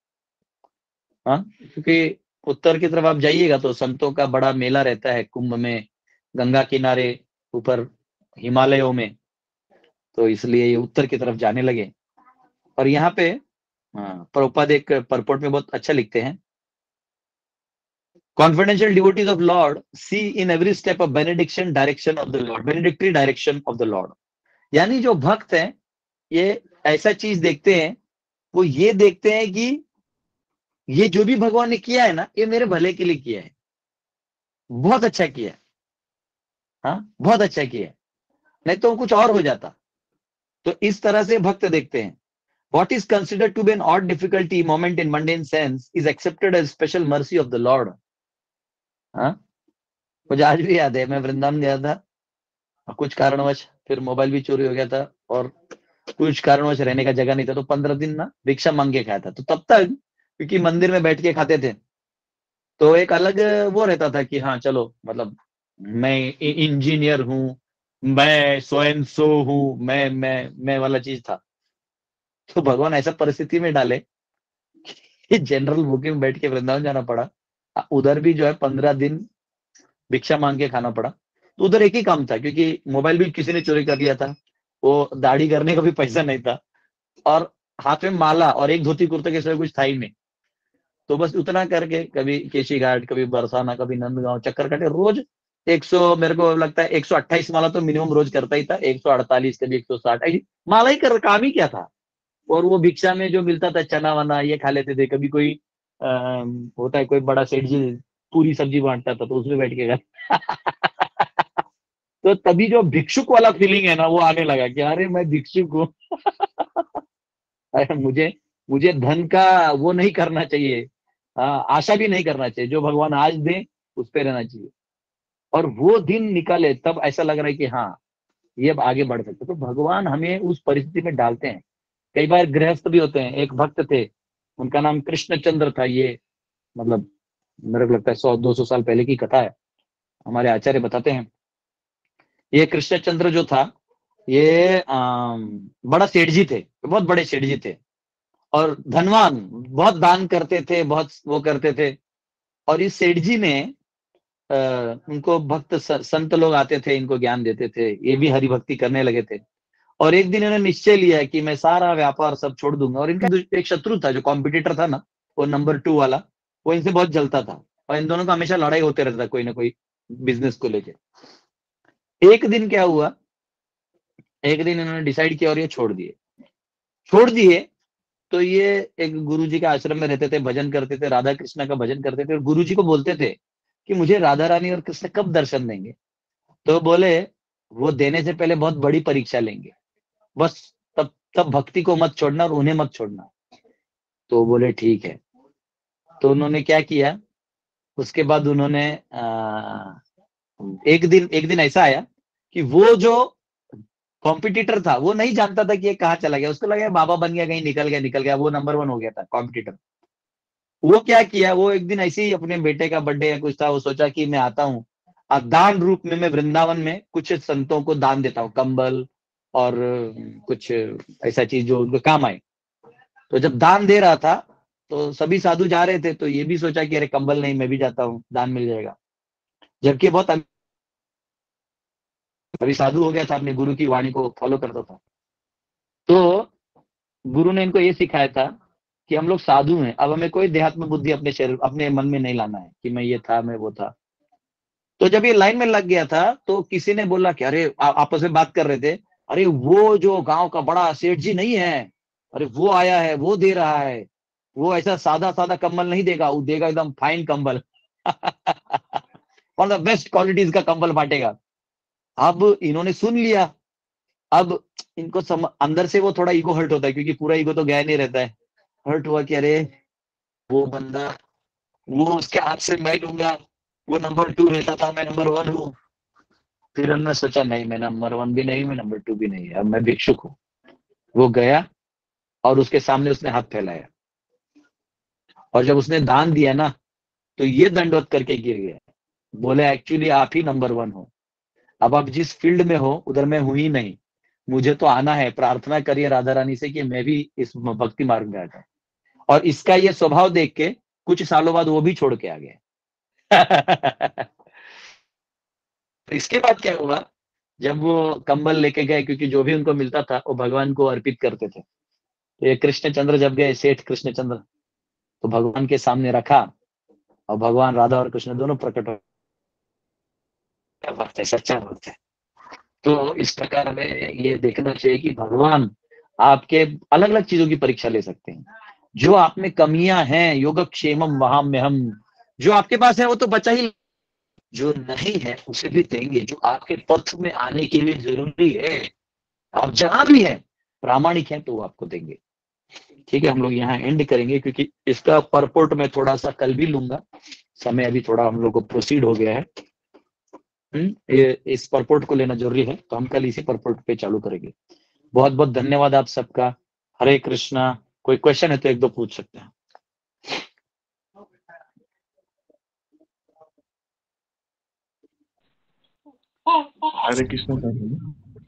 हाँ, क्योंकि उत्तर की तरफ आप जाइएगा तो संतों का बड़ा मेला रहता है कुंभ में, गंगा किनारे, ऊपर हिमालयों में। तो इसलिए ये उत्तर की तरफ जाने लगे। और यहाँ पे प्रभुपाद एक परपोर्ट में बहुत अच्छा लिखते हैं, confidential devotees of Lord see in every step of benediction direction of the Lord, benedictory direction of the Lord। यानी जो भक्त हैं ये ऐसा चीज देखते हैं, वो ये देखते हैं कि ये जो भी भगवान ने किया है ना, ये मेरे भले के लिए किया है, बहुत अच्छा किया है। हाँ बहुत अच्छा किया है, नहीं तो कुछ और हो जाता। तो इस तरह से भक्त देखते हैं। What is considered to be an odd difficulty moment in mundane sense is accepted as special mercy of the Lord। हाँ, मुझे आज भी याद है, मैं वृंदावन गया था, कुछ कारणवश फिर मोबाइल भी चोरी हो गया था, और कुछ कारणवश रहने का जगह नहीं था, तो 15 दिन ना भिक्षा मांग के खाया था। तो तब तक क्योंकि मंदिर में बैठ के खाते थे, तो एक अलग वो रहता था कि हाँ चलो, मतलब मैं इंजीनियर हूँ, मैं स्वयं सो हूँ, मैं वाला चीज था। तो भगवान ऐसा परिस्थिति में डाले कि जनरल बुकिंग में बैठ के वृंदावन जाना पड़ा। उधर भी जो है 15 दिन भिक्षा मांग के खाना पड़ा। तो उधर एक ही काम था, क्योंकि मोबाइल भी किसी ने चोरी कर लिया था, वो दाढ़ी करने का भी पैसा नहीं था, और हाथ में माला और एक धोती कुर्ते के सिवा कुछ था ही नहीं। तो बस उतना करके कभी केशी घाट, कभी बरसाना, कभी नंदगांव चक्कर काटे रोज। 100, मेरे को लगता है 128 माला तो मिनिमम रोज करता ही था, 148 कभी 160 ऐसी माला ही कर, काम ही क्या था। और वो भिक्षा में जो मिलता था चना वना ये खा लेते थे। कभी कोई होता है कोई बड़ा सेठ जी पूरी सब्जी बांटता था, तो उसमें बैठ के तो तभी जो भिक्षुक वाला फीलिंग है ना वो आने लगा कि अरे मैं भिक्षुक हूँ। अरे मुझे मुझे धन का वो नहीं करना चाहिए, आशा भी नहीं करना चाहिए, जो भगवान आज दे उस पे रहना चाहिए। और वो दिन निकाले तब ऐसा लग रहा है कि हाँ ये अब आगे बढ़ सकते। तो भगवान हमें उस परिस्थिति में डालते हैं। कई बार गृहस्थ भी होते हैं, एक भक्त थे, उनका नाम कृष्णचंद्र था। ये मतलब मेरे को लगता है 100-200 साल पहले की कथा है, हमारे आचार्य बताते हैं। ये कृष्णचंद्र जो था ये बड़ा सेठ जी थे, बहुत बड़े सेठ जी थे, और धनवान, बहुत दान करते थे, बहुत वो करते थे। और इस सेठ जी ने उनको भक्त संत लोग आते थे, इनको ज्ञान देते थे, ये भी हरि भक्ति करने लगे थे। और एक दिन इन्होंने निश्चय लिया कि मैं सारा व्यापार सब छोड़ दूंगा। और इनका एक शत्रु था, जो कॉम्पिटिटर था ना, वो नंबर 2 वाला, वो इनसे बहुत जलता था, और इन दोनों का हमेशा लड़ाई होते रहता था कोई ना कोई बिजनेस को लेके। एक दिन क्या हुआ, एक दिन इन्होंने डिसाइड किया और ये छोड़ दिए। तो ये एक गुरुजी के आश्रम में रहते थे, भजन करते थे, राधा कृष्णा का भजन करते थे, और गुरुजी को बोलते थे कि मुझे राधा रानी और कृष्ण कब दर्शन देंगे। तो बोले वो देने से पहले बहुत बड़ी परीक्षा लेंगे, बस तब तब भक्ति को मत छोड़ना और उन्हें मत छोड़ना। तो बोले ठीक है। तो उन्होंने क्या किया, उसके बाद उन्होंने एक दिन ऐसा आया कि वो जो कॉम्पिटिटर था वो नहीं जानता था कि ये कहाँ चला गया, उसको लगा बाबा बन गया, कहीं निकल गया, वो नंबर 1 हो गया था कॉम्पिटिटर। वो क्या किया, वो एक दिन ऐसे ही अपने बेटे का बर्थडे या कुछ था, वो सोचा कि मैं आता हूँ दान रूप में, मैं वृंदावन में कुछ संतों को दान देता हूँ, कंबल और कुछ ऐसा चीज जो उनको काम आए। तो जब दान दे रहा था तो सभी साधु जा रहे थे, तो ये भी सोचा कि अरे कंबल नहीं, मैं भी जाता हूँ, दान मिल जाएगा। जबकि बहुत अभी साधु हो गया था, अपने गुरु की वाणी को फॉलो करता था। तो गुरु ने इनको ये सिखाया था कि हम लोग साधु हैं, अब हमें कोई देहात्म बुद्धि अपने शरीर अपने मन में नहीं लाना है कि मैं ये था, मैं वो था। तो जब ये लाइन में लग गया था तो किसी ने बोला कि अरे, आपस में बात कर रहे थे, अरे वो जो गांव का बड़ा सेठ जी नहीं है, अरे वो आया है, वो दे रहा है, वो ऐसा सादा सादा कंबल नहीं देगा, वो देगा एकदम फाइन कंबल और द बेस्ट क्वालिटीज का कंबल बांटेगा। अब इन्होंने सुन लिया। अब इनको अंदर से वो थोड़ा ईगो हर्ट होता है, क्योंकि पूरा ईगो तो गया नहीं रहता है। हर्ट हुआ कि अरे वो बंदा, वो उसके हाथ से मैं लूंगा, वो नंबर 2 रहता था, मैं नंबर 1 हूँ। फिर हमने सोचा नहीं, मैं नंबर 1 भी नहीं, मैं नंबर 2 भी नहीं, अब मैं भिक्षुक हूँ। वो गया और उसके सामने उसने हाथ फैलाया, और जब उसने दान दिया ना, तो ये दंडवत करके गिर गया। बोले एक्चुअली आप ही नंबर 1 हो, अब आप जिस फील्ड में हो उधर मैं हूं ही नहीं, मुझे तो आना है। प्रार्थना करिए राधा रानी से कि मैं भी इस भक्ति मार्ग में आ जाऊं। और इसका ये स्वभाव देख के कुछ सालों बाद वो भी छोड़ के आ गया तो इसके बाद क्या हुआ, जब वो कंबल लेके गए, क्योंकि जो भी उनको मिलता था वो भगवान को अर्पित करते थे। तो ये कृष्णचंद्र जब गए, सेठ कृष्णचंद्र, तो भगवान के सामने रखा, और भगवान राधा और कृष्ण दोनों प्रकट हो। क्या बात है, सच्चा बात है। तो इस प्रकार हमें ये देखना चाहिए कि भगवान आपके अलग अलग चीजों की परीक्षा ले सकते हैं। जो आप में कमियां हैं, योगक्षेमम वहां में हम, जो आपके पास है वो तो बचा ही, जो नहीं है उसे भी देंगे। जो आपके पथ में आने के लिए जरूरी है, आप जहां भी है प्रामाणिक है, तो वो आपको देंगे। ठीक है, हम लोग यहाँ एंड करेंगे, क्योंकि इसका परपोर्ट मैं थोड़ा सा कल भी लूंगा। समय अभी थोड़ा हम लोग को प्रोसीड हो गया है। इस परपोर्ट को लेना जरूरी है, तो हम कल इसी परपोर्ट पे चालू करेंगे। बहुत बहुत धन्यवाद आप सबका। हरे कृष्णा। कोई क्वेश्चन है तो एक दो पूछ सकते हैं। हरे कृष्ण प्रभु,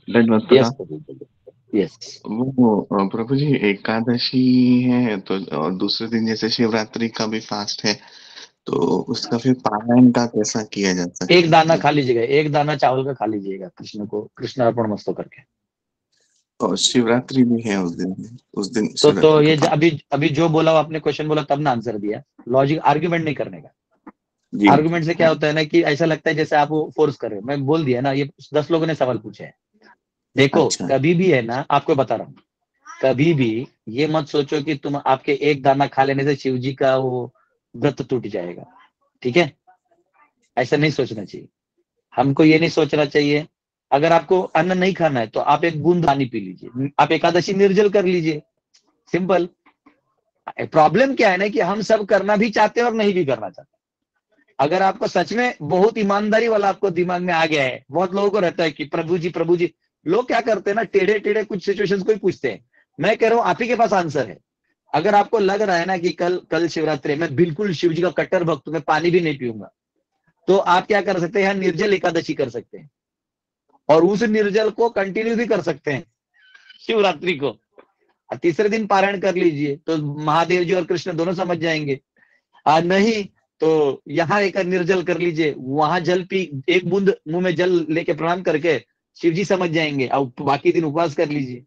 धन्यवाद यस प्रभु। प्रभु, यस। वो प्रभु जी, एकादशी है तो और दूसरे दिन जैसे शिवरात्रि का भी फास्ट है, तो उसका फिर पारायण का कैसा किया जा सकता है? एक दाना खा लीजिएगा, एक दाना चावल का खा लीजिएगा, कृष्ण को कृष्ण अर्पण मस्तक करके। और शिवरात्रि भी है उस दिन तो शिवरात्रि का ये फास्ट। अभी अभी जो बोला आपने, क्वेश्चन बोला तब ना आंसर दिया। लॉजिक आर्ग्यूमेंट नहीं करने का। जी आर्गुमेंट से क्या होता है ना कि ऐसा लगता है जैसे आप फोर्स कर रहे हो। मैं बोल दिया ना, ये 10 लोगों ने सवाल पूछे हैं। देखो अच्छा। कभी भी है ना, आपको बता रहा हूँ, कभी भी ये मत सोचो कि तुम आपके एक दाना खा लेने से शिव जी का वो व्रत टूट जाएगा। ठीक है, ऐसा नहीं सोचना चाहिए। हमको ये नहीं सोचना चाहिए, अगर आपको अन्न नहीं खाना है तो आप एक बूंद पानी पी लीजिए, आप एकादशी निर्जल कर लीजिए, सिंपल। प्रॉब्लम क्या है ना कि हम सब करना भी चाहते हैं और नहीं भी करना चाहते। अगर आपको सच में बहुत ईमानदारी वाला आपको दिमाग में आ गया है, बहुत लोगों को रहता है कि प्रभु जी, लोग क्या करते हैं ना, टेढ़े टेढ़े कुछ सिचुएशंस को ही पूछते हैं। मैं कह रहा हूं आप ही के पास आंसर है। अगर आपको लग रहा है ना कि कल शिवरात्रि, मैं बिल्कुल शिव जी का कट्टर भक्त हूं, मैं पानी भी नहीं पीऊंगा, तो आप क्या कर सकते हैं, यहाँ निर्जल एकादशी कर सकते हैं, और उस निर्जल को कंटिन्यू भी कर सकते हैं शिवरात्रि को। और तीसरे दिन पारायण कर लीजिए, तो महादेव जी और कृष्ण दोनों समझ जाएंगे। आज नहीं तो यहाँ एक निर्जल कर लीजिए, वहां जल पी, एक बूंद मुंह में जल लेके प्रणाम करके शिव जी समझ जाएंगे, और बाकी दिन उपवास कर लीजिए।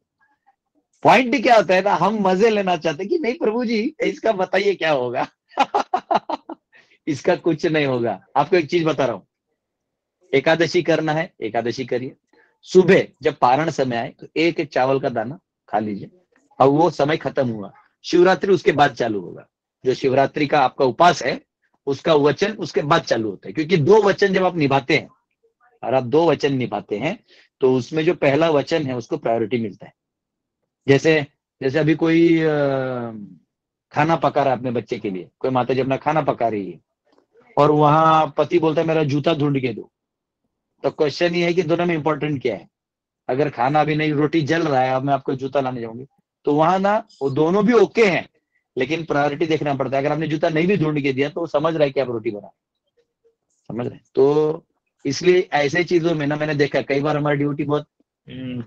पॉइंट क्या होता है ना, हम मजे लेना चाहते हैं कि नहीं प्रभु जी इसका बताइए क्या होगा इसका कुछ नहीं होगा। आपको एक चीज बता रहा हूं, एकादशी करना है एकादशी करिए, सुबह जब पारण समय आए तो एक एक चावल का दाना खा लीजिए, और वो समय खत्म हुआ, शिवरात्रि उसके बाद चालू होगा। जो शिवरात्रि का आपका उपास है उसका वचन उसके बाद चालू होता है, क्योंकि 2 वचन जब आप निभाते हैं और आप 2 वचन निभाते हैं तो उसमें जो पहला वचन है उसको प्रायोरिटी मिलता है। जैसे जैसे अभी कोई खाना पका रहा है अपने बच्चे के लिए, कोई माता जी अपना खाना पका रही है और वहां पति बोलता है मेरा जूता ढूंढ के दो, तो क्वेश्चन ये है कि दोनों में इंपॉर्टेंट क्या है? अगर खाना अभी नहीं, रोटी जल रहा है, अब मैं आपको जूता लाने जाऊंगी, तो वहां ना वो दोनों भी ओके हैं, लेकिन प्रायोरिटी देखना पड़ता है। अगर आपने जूता नहीं भी ढूंढ के दिया तो वो समझ रहा है कि आप रोटी बना, समझ रहे हैं? तो इसलिए ऐसे चीजों में ना मैंने देखा कई बार हमारी ड्यूटी बहुत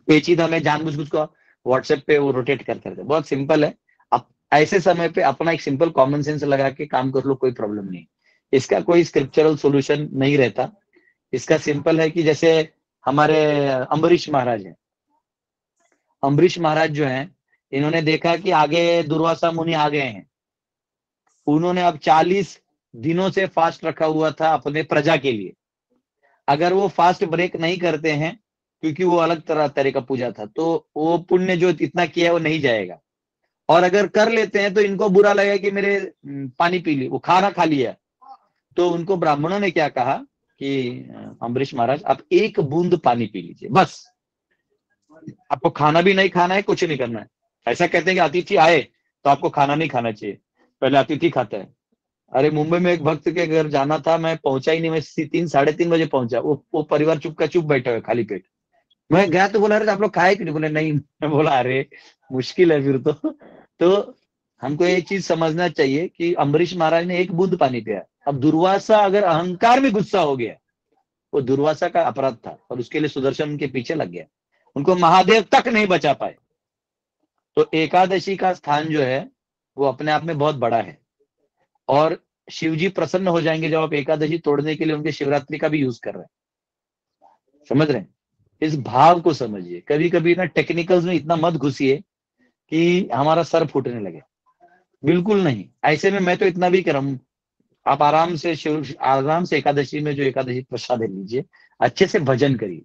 पेचीदा में जानबूझ को व्हाट्सएप पे वो रोटेट करते रहते, बहुत सिंपल है। अब ऐसे समय पे अपना एक सिंपल कॉमन सेंस लगा के काम कर लो, कोई प्रॉब्लम नहीं। इसका कोई स्क्रिप्चरल सोल्यूशन नहीं रहता। इसका सिंपल है कि जैसे हमारे अम्बरीश महाराज हैं, अम्बरीश महाराज जो हैं, इन्होंने देखा कि आगे दुर्वासा मुनि आ गए हैं, उन्होंने अब 40 दिनों से फास्ट रखा हुआ था अपने प्रजा के लिए। अगर वो फास्ट ब्रेक नहीं करते हैं, क्योंकि वो अलग तरह का पूजा था, तो वो पुण्य जो इतना किया है वो नहीं जाएगा। और अगर कर लेते हैं तो इनको बुरा लगेगा कि मेरे पानी पी ली, वो खाना खा लिया। तो उनको ब्राह्मणों ने क्या कहा कि अम्बरीश महाराज आप 1 बूंद पानी पी लीजिए, बस, आपको खाना भी नहीं खाना है, कुछ नहीं करना है। ऐसा कहते हैं कि अतिथि आए तो आपको खाना नहीं खाना चाहिए, पहले अतिथि खाता है। अरे मुंबई में एक भक्त के घर जाना था, मैं पहुंचा ही नहीं, मैं 3-3:30 बजे पहुंचा, वो परिवार चुप का चुप बैठा हुआ खाली पेट। मैं गया तो बोला अरे आप लोग खाए क्यों नहीं? बोले नहीं। मैं बोला अरे मुश्किल है फिर तो हमको एक चीज समझना चाहिए कि अम्बरीश महाराज ने 1 बूंद पानी पिया। अब दुर्वासा अगर अहंकार में गुस्सा हो गया, वो दुर्वासा का अपराध था और उसके लिए सुदर्शन उनके पीछे लग गया, उनको महादेव तक नहीं बचा पाए। तो एकादशी का स्थान जो है वो अपने आप में बहुत बड़ा है, और शिव जी प्रसन्न हो जाएंगे जब आप एकादशी तोड़ने के लिए उनके शिवरात्रि का भी यूज कर रहे हैं। समझ रहे हैं? इस भाव को समझिए। कभी कभी ना टेक्निकल्स में इतना मत घुसिए कि हमारा सर फूटने लगे, बिल्कुल नहीं। ऐसे में मैं तो इतना भी कर रहा हूं, आप आराम से एकादशी में जो एकादशी प्रसाद है लीजिए, अच्छे से भजन करिए।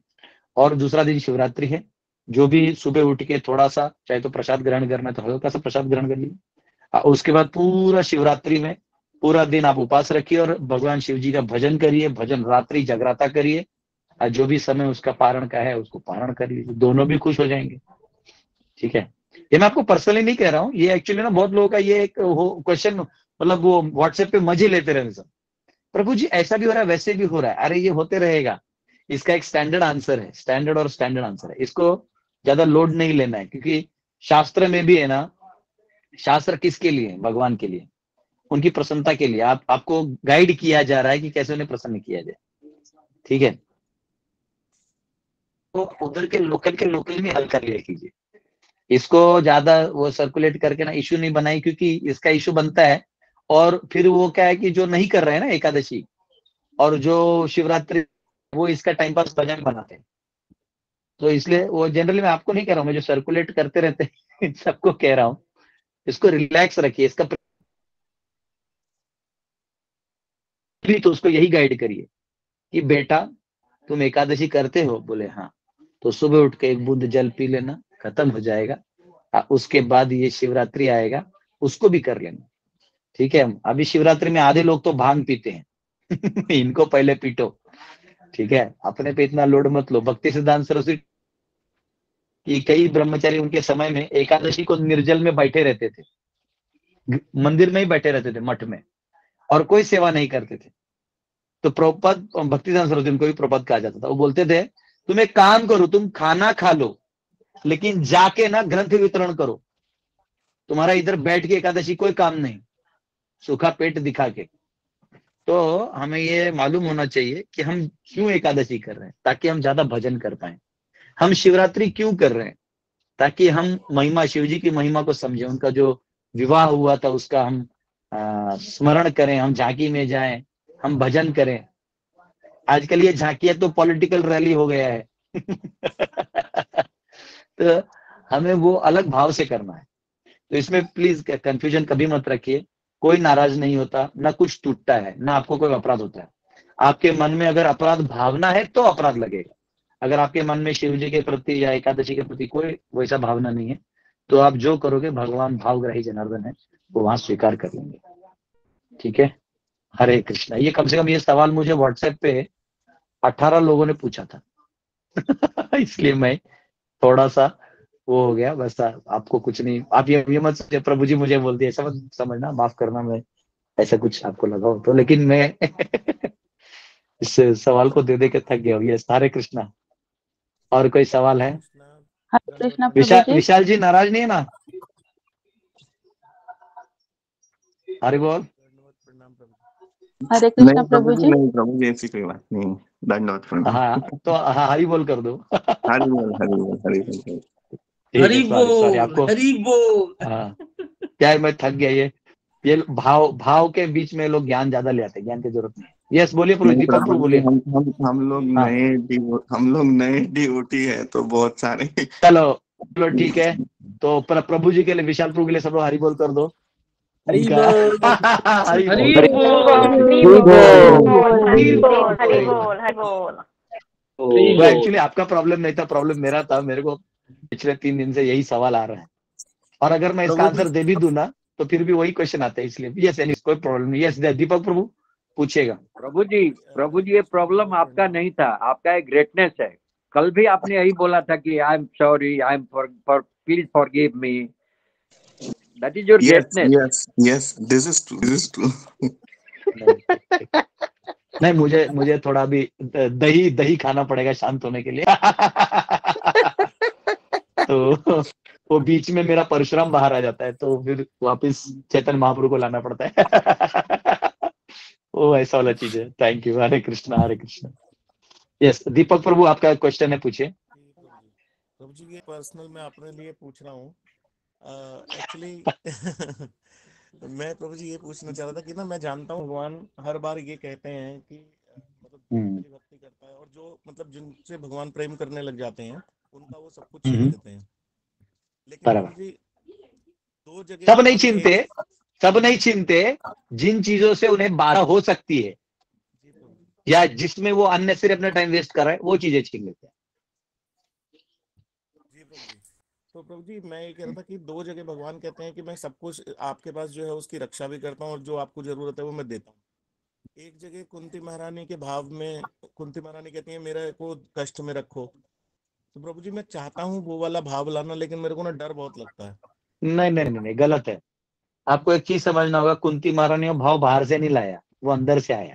और दूसरा दिन शिवरात्रि है, जो भी सुबह उठ के थोड़ा सा चाहे तो प्रसाद ग्रहण करना है तो हल्का सा प्रसाद ग्रहण कर लीजिए। उसके बाद पूरा शिवरात्रि में पूरा दिन आप उपवास रखिए और भगवान शिव जी का भजन करिए, भजन रात्रि जगराता करिए, और जो भी समय उसका पारण का है उसको पारण कर लीजिए, दोनों भी खुश हो जाएंगे। ठीक है? ये मैं आपको पर्सनली नहीं कह रहा हूँ, ये एक्चुअली ना बहुत लोगों का ये एक क्वेश्चन, मतलब वो व्हाट्सएप पे मजे लेते रहते सब, प्रभु जी ऐसा भी हो रहा है वैसे भी हो रहा है। अरे ये होते रहेगा, इसका एक स्टैंडर्ड आंसर है, स्टैंडर्ड आंसर है। इसको ज्यादा लोड नहीं लेना है, क्योंकि शास्त्र में भी है ना, शास्त्र किसके लिए? भगवान के लिए, उनकी प्रसन्नता के लिए। आपको गाइड किया जा रहा है कि कैसे उन्हें प्रसन्न किया जाए। ठीक है? तो उधर के लोकल में हल कर लिया कीजिए, इसको ज्यादा वो सर्कुलेट करके ना इश्यू नहीं बनाई, क्योंकि इसका इश्यू बनता है और फिर वो क्या है कि जो नहीं कर रहे हैं ना एकादशी और जो शिवरात्रि, वो इसका टाइम पास भजन बनाते हैं। तो इसलिए वो जनरली मैं आपको नहीं कह रहा हूँ, मैं जो सर्कुलेट करते रहते हैं सबको कह रहा हूँ, इसको रिलैक्स रखिए। इसका तो उसको यही गाइड करिए कि बेटा तुम एकादशी करते हो? बोले हाँ, तो सुबह उठ के 1 बूंद जल पी लेना, खत्म हो जाएगा। उसके बाद ये शिवरात्रि आएगा, उसको भी कर लेना। ठीक है? अभी शिवरात्रि में आधे लोग तो भांग पीते हैं इनको पहले पीटो। ठीक है? अपने पे इतना लोड मत लो। भक्ति सिद्धांत सरस्वती कि कई ब्रह्मचारी उनके समय में एकादशी को निर्जल में बैठे रहते थे, मंदिर में ही बैठे रहते थे, मठ में, और कोई सेवा नहीं करते थे। तो प्रभुपाद, भक्ति सिद्धांत सरस्वती, उनको भी प्रभुपाद कहा जाता था, वो बोलते थे तुम एक काम करो, तुम खाना खा लो लेकिन जाके ना ग्रंथ वितरण करो, तुम्हारा इधर बैठ के एकादशी कोई काम नहीं, सूखा पेट दिखा के। तो हमें ये मालूम होना चाहिए कि हम क्यों एकादशी कर रहे हैं, ताकि हम ज्यादा भजन कर पाए। हम शिवरात्रि क्यों कर रहे हैं? ताकि हम महिमा, शिव जी की महिमा को समझें, उनका जो विवाह हुआ था उसका हम स्मरण करें, हम झांकी में जाएं, हम भजन करें। आजकल ये झांकियां तो पॉलिटिकल रैली हो गया है तो हमें वो अलग भाव से करना है। तो इसमें प्लीज कंफ्यूजन कभी मत रखिए। कोई नाराज नहीं होता, ना कुछ टूटता है, ना आपको कोई अपराध होता है। आपके मन में अगर अपराध भावना है तो अपराध लगेगा। अगर आपके मन में शिव जी के प्रति या एकादशी के प्रति कोई वैसा भावना नहीं है, तो आप जो करोगे भगवान भावग्राही जनार्दन है वो वहां स्वीकार कर लेंगे। ठीक है? हरे कृष्णा। ये कम से कम ये सवाल मुझे व्हाट्सएप पे 18 लोगों ने पूछा था। इसलिए मैं थोड़ा सा वो हो गया बस। आपको कुछ नहीं, आप ये मत सोचिए प्रभु जी मुझे बोल दिया, ऐसा मत समझना, माफ करना, मैं ऐसा कुछ आपको लगा हो तो। लेकिन मैं इस सवाल को दे दे के थक गया हूँ। ये हरे कृष्णा। और कोई सवाल हरे है? कृष्णा। हरे दंडवत कृष्णा प्रणाम। प्रभु जी। विशाल जी नाराज नहीं है ना? हरि बोल। दंडवत प्रणाम प्रभु जी। हरे कृष्णा नहीं प्रभु जी। नहीं प्रभु जी, ऐसी कोई बात नहीं। दंडवत प्रणाम। हाँ तो हाँ, हरि बोल कर दो। हरि बोल हरि बोल हरि हरि बोल। बोल। ठीक हरि है, सॉरी सॉरी बोल, आपको। हरि बोल। हाँ, क्या है, मैं थक गया। ये भाव के बीच में लोग ज्ञान ज्यादा ले आते हैं, ज्ञान की जरूरत नहीं है। यस बोलिए प्रभु, नहीं दीपक प्रभु प्रभु जी, बोलिए। हम लोग हाँ नए हम लोग नए डिवोटी है तो बहुत सारे। चलो चलो ठीक है। तो प्रभु जी के लिए, विशाल प्रभु के लिए सब लोग हरि बोल कर दो हरि उनका। बोल, हरि हरि बोल। बोल, हरि हरि बोल, बोल। हरि बोल, हरि हरि बोल। बोल, हरि बोल। हरि वो बोल। एक्चुअली आपका प्रॉब्लम नहीं था, प्रॉब्लम मेरा था। मेरे को पिछले 3 दिन से यही सवाल आ रहा है, और अगर मैं इसका प्रभु जी, आंसर दे भी दूं ना तो फिर भी वही क्वेश्चन आता है। इसलिए यस एनी कोई प्रॉब्लम नहीं। यस दीपक प्रभु पूछेगा। प्रभु जी, ये प्रॉब्लम आपका नहीं था, आपका एक ग्रेटनेस है। कल भी आपने यही बोला था कि I am sorry, I am for please forgive me. That is your yes greatness. Yes yes, this is true, this is true. नहीं ठीक। नहीं, मुझे थोड़ा भी दही दही खाना पड़ेगा शांत होने के लिए। तो वो बीच में मेरा परशुराम बाहर आ जाता है, तो फिर वापस चैतन्य महाप्रभु को लाना पड़ता है। वो ऐसा वाला चीज है। Thank you. Hare Krishna Hare Krishna. Yes Deepak प्रभु आपका क्वेश्चन है, पूछिए। प्रभु जी, ये पर्सनल मैं अपने लिए पूछ रहा हूँ। एक्चुअली मैं प्रभु जी ये पूछना चाह रहा था कि ना, मैं जानता हूँ भगवान हर बार ये कहते हैं कि मतलब जो मेरी भक्ति करता है और जो मतलब जिनसे भगवान प्रेम करने लग जाते हैं उनका वो सब कुछ छीन लेते हैं। लेकिन बराबर। प्रभु जी, दो जगह सब नहीं भगवान ने छीनते, एक सब नहीं छीनते। जिन चीजों से उन्हें बाधा हो सकती है जी प्रभु जी, या जिसमें वो अननेसेसरी अपना टाइम वेस्ट कर रहा है, वो चीजें छीन लेते हैं। जी प्रभु जी। तो प्रभु जी, मैं ये कह रहा था कि दो जगह भगवान कहते हैं कि मैं सब कुछ आपके पास जो है उसकी रक्षा भी करता हूँ और जो आपको जरूरत है वो मैं देता हूँ। एक जगह कुंती महारानी के भाव में कुंती महारानी कहती है मेरे को कष्ट में रखो। तो प्रभु जी, मैं चाहता हूँ वो वाला भाव लाना, लेकिन मेरे को ना डर बहुत लगता है। नहीं नहीं नहीं नहीं, गलत है। आपको एक चीज समझना होगा, कुंती महारानी ने भाव बाहर से नहीं लाया, वो अंदर से आया।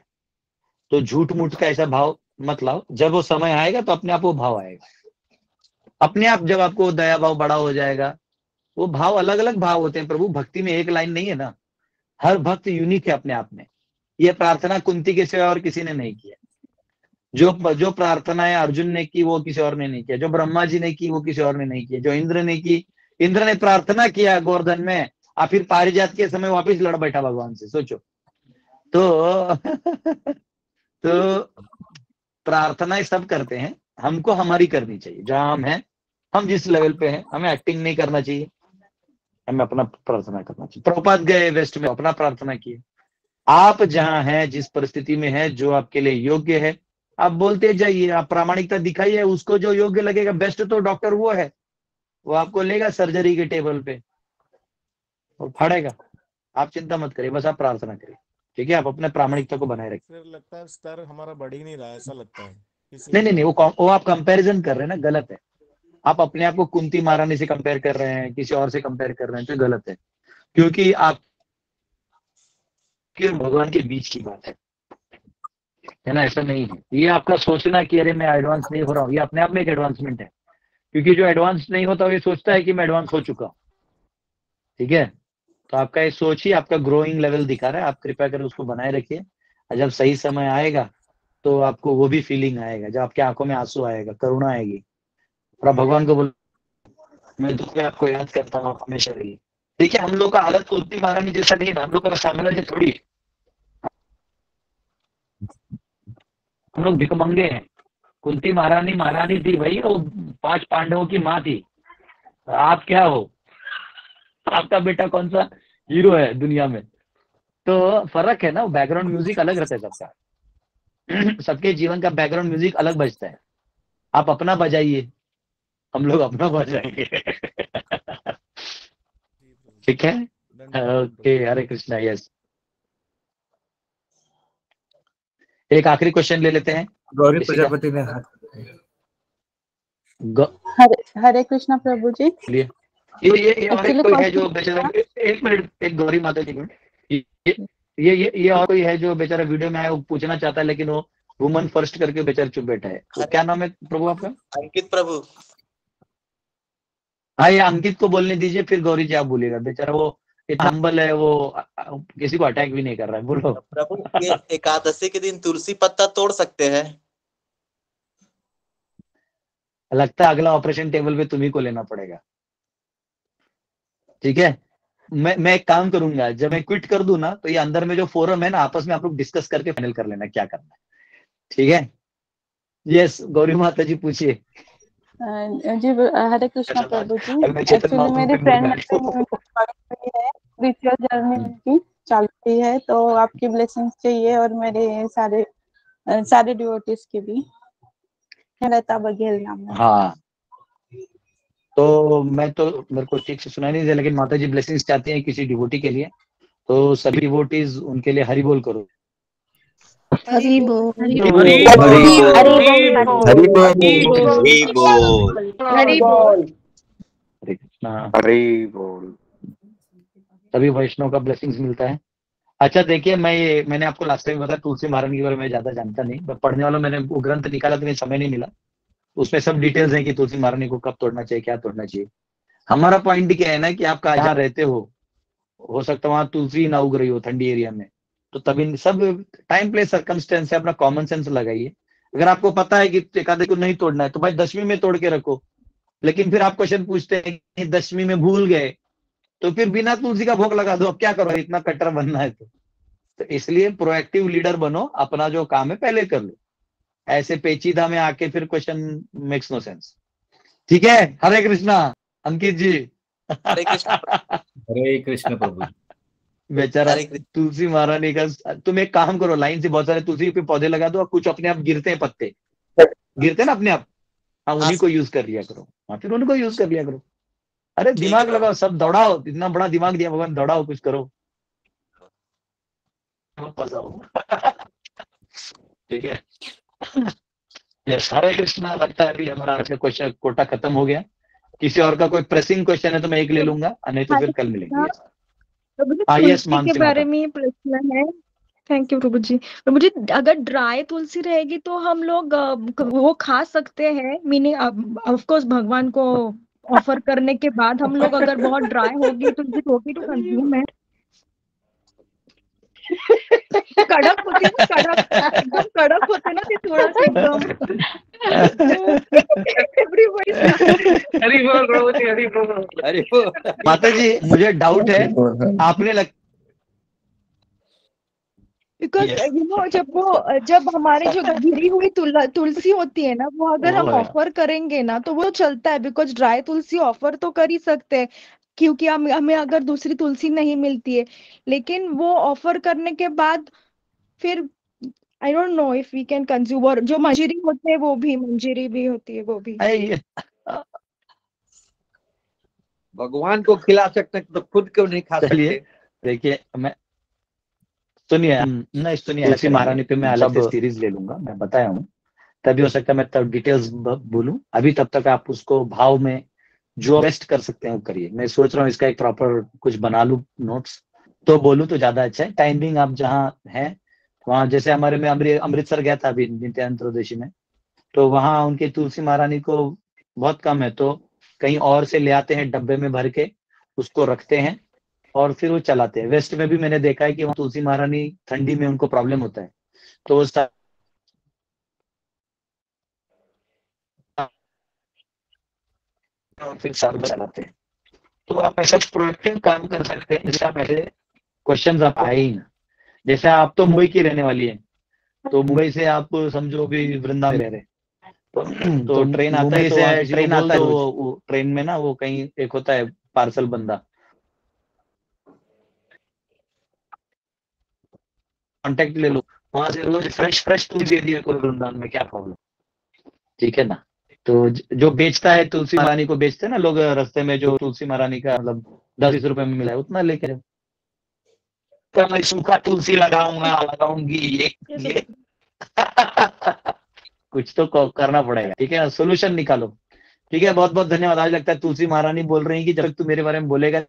तो झूठ मूठ का ऐसा भाव मत लाओ। जब वो समय आएगा तो अपने आप वो भाव आएगा। अपने आप जब आपको दया भाव बड़ा हो जाएगा। वो भाव अलग अलग भाव होते हैं प्रभु, भक्ति में एक लाइन नहीं है ना। हर भक्त यूनिक है अपने आप में। ये प्रार्थना कुंती के सिवा और किसी ने नहीं किया। जो प्रार्थनाएं अर्जुन ने की वो किसी और ने नहीं किया। जो ब्रह्मा जी ने की वो किसी और ने नहीं किया। जो इंद्र ने की, इंद्र ने प्रार्थना किया गोवर्धन में, और फिर पारिजात के समय वापिस लड़ बैठा भगवान से। सोचो तो। तो प्रार्थनाएं सब करते हैं, हमको हमारी करनी चाहिए जहां हम हैं। हम जिस लेवल पे हैं हमें एक्टिंग नहीं करना चाहिए, हमें अपना प्रार्थना करना चाहिए। प्रभुपाद गए वेस्ट में, अपना प्रार्थना किए। आप जहां हैं, जिस परिस्थिति में है, जो आपके लिए योग्य है, आप बोलते जाइए। आप प्रामाणिकता दिखाइए। उसको जो योग्य लगेगा, बेस्ट तो डॉक्टर वो है, वो आपको लेगा सर्जरी के टेबल पे और फाड़ेगा। आप चिंता मत करिए, बस आप प्रार्थना करिए। ठीक है, आप अपने प्रामाणिकता को बनाए रखिए। फिर लगता है स्तर हमारा बढ़ ही नहीं रहा है, ऐसा लगता है किसी नहीं भी नहीं नहीं, बात पे। वो आप कंपैरिजन कर रहे हैं ना, गलत है। आप अपने आप को कुंती महारानी से कंपेयर कर रहे हैं, किसी और से कंपेयर कर रहे हैं, तो गलत है। क्योंकि आपके और भगवान के बीच की बात है ना। ऐसा नहीं है। ये आपका सोचना कि अरे मैं एडवांस नहीं हो रहा हूँ, ये अपने आप में एक एडवांसमेंट है। क्योंकि जो एडवांस नहीं होता वो ये सोचता है कि मैं एडवांस हो चुका हूँ। ठीक है, तो आपका ये सोच ही आपका ग्रोइंग लेवल दिखा रहा है। आप कृपया कर उसको बनाए रखिए, और जब सही समय आएगा तो आपको वो भी फीलिंग आएगा, जब आपकी आंखों में आंसू आएगा, करुणा आएगी, और आप भगवान को बोल, मैं दुख में आपको याद करता हूँ, आप हमेशा रहिए। देखिए, हम लोग का हालत कुंती महारानी जैसा नहीं है ना। हम लोग का साम्राज्य थोड़ी है। हम लोग भिकमंगे हैं। कुंती महारानी महारानी थी भाई, वो 5 पांडवों की माँ थी। आप क्या हो? आपका बेटा कौन सा हीरो है दुनिया में? तो फर्क है ना, बैकग्राउंड म्यूजिक अलग रहता है सबका। सबके जीवन का बैकग्राउंड म्यूजिक अलग बजता है। आप अपना बजाइए, हम लोग अपना बजाएंगे। जी प्रभु जी, ठीक है। दंडवत प्रणाम प्रभु ओके, जी। हरे कृष्णा। यस एक आखिरी क्वेश्चन ले लेते हैं। गौरी किसी का? प्रजापति ने हाथ उठाया। हरे कृष्णा प्रभु जी। ये और Actually, कोई है जो question- बेचारा, एक मिनट, एक गौरी माता जी को, ये और कोई है जो बेचारा वीडियो में आया, वो पूछना चाहता है लेकिन वो वुमन फर्स्ट करके बेचारा चुप बैठा है। तो क्या नाम है प्रभु आपका? अंकित प्रभु। हाँ, ये अंकित को बोलने दीजिए, फिर गौरी जी आप बोलिएगा। बेचारा वो इतना हम्बल है, वो किसी को अटैक भी नहीं कर रहा है। बोलो प्रभु, ये एकादशी के दिन तुलसी पत्ता तोड़ सकते हैं? लगता है अगला ऑपरेशन टेबल पे तुम्ही को लेना पड़ेगा। ठीक है, मैं एक काम करूंगा, जब मैं क्विट कर दूं ना, तो ये अंदर में जो फोरम है ना, आपस में आप लोग डिस्कस करके फाइनल कर लेना क्या करना है। ठीक है? यस, गौरी माता जी पूछिए। जी हरे कृष्णा प्रभु जी। अब मैं चेतन एक्चुअली महाप्रभु मेरी पे फ्रेंड बोल रहा है, स्पिरिचुअल जर्नी की चल रही है, तो आपकी ब्लेसिंग्स चाहिए और मेरे सारे डिवोटीज की भी। लता बघेल नाम है। हाँ, तो मेरे को ठीक से सुनाई नहीं दिया, लेकिन माता जी ब्लेसिंग्स चाहती हैं किसी डिवोटी के लिए, तो सभी डिवोटीज उनके लिए हरि बोल करो। हरि बोल। हरि हरि बोल। हरि बोल। हरे कृष्णा। हरि बोल। सभी वैष्णव का ब्लेसिंग्स मिलता है। अच्छा देखिए, मैंने आपको लास्ट टाइम बताया, तुलसी महारानी के बारे में ज्यादा जानता नहीं, मैं पढ़ने वाला, मैंने वो ग्रंथ निकाला तो समय नहीं मिला। उसमें सब डिटेल्स हैं कि तुलसी महारानी को कब तोड़ना चाहिए, क्या तोड़ना चाहिए। हमारा पॉइंट क्या है ना, कि आप जहाँ रहते हो सकता है वहां तुलसी ना उग रही हो ठंडी एरिया में, तो तभी सब टाइम प्लेस सर्कमस्टेंस से अपना कॉमन सेंस लगाइए। अगर आपको पता है कि एकादशी को नहीं तोड़ना है, तो भाई दशमी में तोड़ के रखो। लेकिन फिर आप क्वेश्चन पूछते हैं कि दशमी में भूल गए, तो फिर बिना तुलसी का भोग लगा दो। अब क्या करो, इतना कट्टर बनना है तो इसलिए प्रोएक्टिव लीडर बनो, अपना जो काम है पहले कर लो। ऐसे पेचीदा में आके फिर क्वेश्चन मेक्स नो सेंस। ठीक है? हरे कृष्णा अंकित जी। हरे कृष्ण। हरे कृष्ण प्रभु जी। बेचारा हरे कृष्ण। तुलसी महारानी का, तुम एक काम करो, लाइन से बहुत सारे तुलसी के पौधे लगा दो, और कुछ अपने आप गिरते हैं, पत्ते गिरते हैं ना अपने आप, हाँ उन्हीं को यूज कर लिया करो। हाँ, फिर उनको यूज कर लिया करो। अरे ठीक दिमाग है लगाओ, सब दौड़ाओ, इतना बड़ा दिमाग दिया भगवान, दौड़ाओ, कुछ करो, वापस आओ। ठीक है? यस, हरे कृष्णा। लगता है अभी हमारा आज का क्वेश्चन कोटा खत्म हो गया। किसी और का कोई प्रेसिंग क्वेश्चन है तो मैं एक ले लूंगा, नहीं तो फिर कल मिलेंगे। प्रभु जी, हाँ यस, तुलसी के मानसी बारे माता। में ये प्रश्न है। थैंक यू प्रभु जी। प्रभु जी, अगर ड्राई तुलसी रहेगी तो हम लोग वो खा सकते हैं? मीनिंग ऑफ कोर्स भगवान को ऑफर करने के बाद हम लोग, अगर बहुत ड्राई होगी तो is it okay to consume है? कड़क होती है ना, एकदम कड़क होते ना, ते थोड़ा सा एकदम। Everybody हरि बोल प्रभु जी, हरि बोल। हरि बोल। माता जी मुझे डाउट है, आपने बिकॉज यू नो, जब हमारे जो गिरी हुई तुलसी होती है ना, वो अगर हम ऑफर करेंगे ना तो वो चलता है। बिकॉज ड्राई तुलसी ऑफर तो कर ही सकते हैं, क्योंकि हमें अगर दूसरी तुलसी नहीं मिलती है। लेकिन वो ऑफर करने के बाद फिर I don't know if we can consume. और जो मंजीरी होते हैं, वो भी मंजीरी भी होती है, वो भी। भगवान को खिला सकते हैं तो खुद क्यों नहीं खा चलिए सकते? देखिए, मैं सुनिए तुलसी महारानी पे मैं अलग से सीरीज ले लूंगा, मैं बताया हूँ। तभी हो सकता है मैं तब डिटेल्स बोलूं। अभी तब तक आप उसको भाव में जो बेस्ट कर सकते हैं वो करिए। मैं सोच रहा हूँ इसका एक प्रॉपर कुछ बना लूं नोट्स, तो बोलूं तो ज्यादा अच्छा है। टाइमिंग आप जहाँ हैं वहां, जैसे हमारे में अमृतसर गया था अभी नित्यानंद त्रयोदशी में, तो वहां उनके तुलसी महारानी को बहुत कम है, तो कहीं और से ले आते हैं डब्बे में भर के, उसको रखते हैं और फिर वो चलाते हैं। वेस्ट में भी मैंने देखा है कि वहाँ तुलसी महारानी ठंडी में उनको प्रॉब्लम होता है, तो वो फिर साल चलाते हैं। तो आप ऐसा प्रोएक्टिव काम कर सकते हैं, जैसे आप ऐसे क्वेश्चन आप आए ही ना। जैसे आप तो मुंबई की रहने वाली है, तो मुंबई से आप समझो भी वृंदावन रह रहे, तो ट्रेन आता है, तो वो ट्रेन में ना वो कहीं एक होता है पार्सल बंदा, कांटेक्ट ले लो वहां से, रोज फ्रेश तुलसी दे दिया करो वृंदावन में, क्या प्रॉब्लम। ठीक है ना? तो जो बेचता है तुलसी महारानी को, बेचते हैं ना लोग रास्ते में, जो तुलसी महारानी का मतलब 10-20 रुपए में मिला है, उतना लेके मैं सूखा तुलसी लगाऊंगी ये कुछ तो करना पड़ेगा, ठीक है ना, सोल्यूशन निकालो। ठीक है, बहुत बहुत धन्यवाद। आज लगता है तुलसी महारानी बोल रही है कि जब तक तू मेरे बारे में बोलेगा,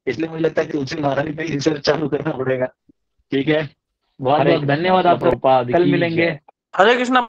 इसलिए मुझे लगता है कि तुलसी महारानी पे रिसर्च चालू करना पड़ेगा। ठीक है, बहुत बहुत धन्यवाद आपका। कल मिलेंगे। हरे कृष्णा।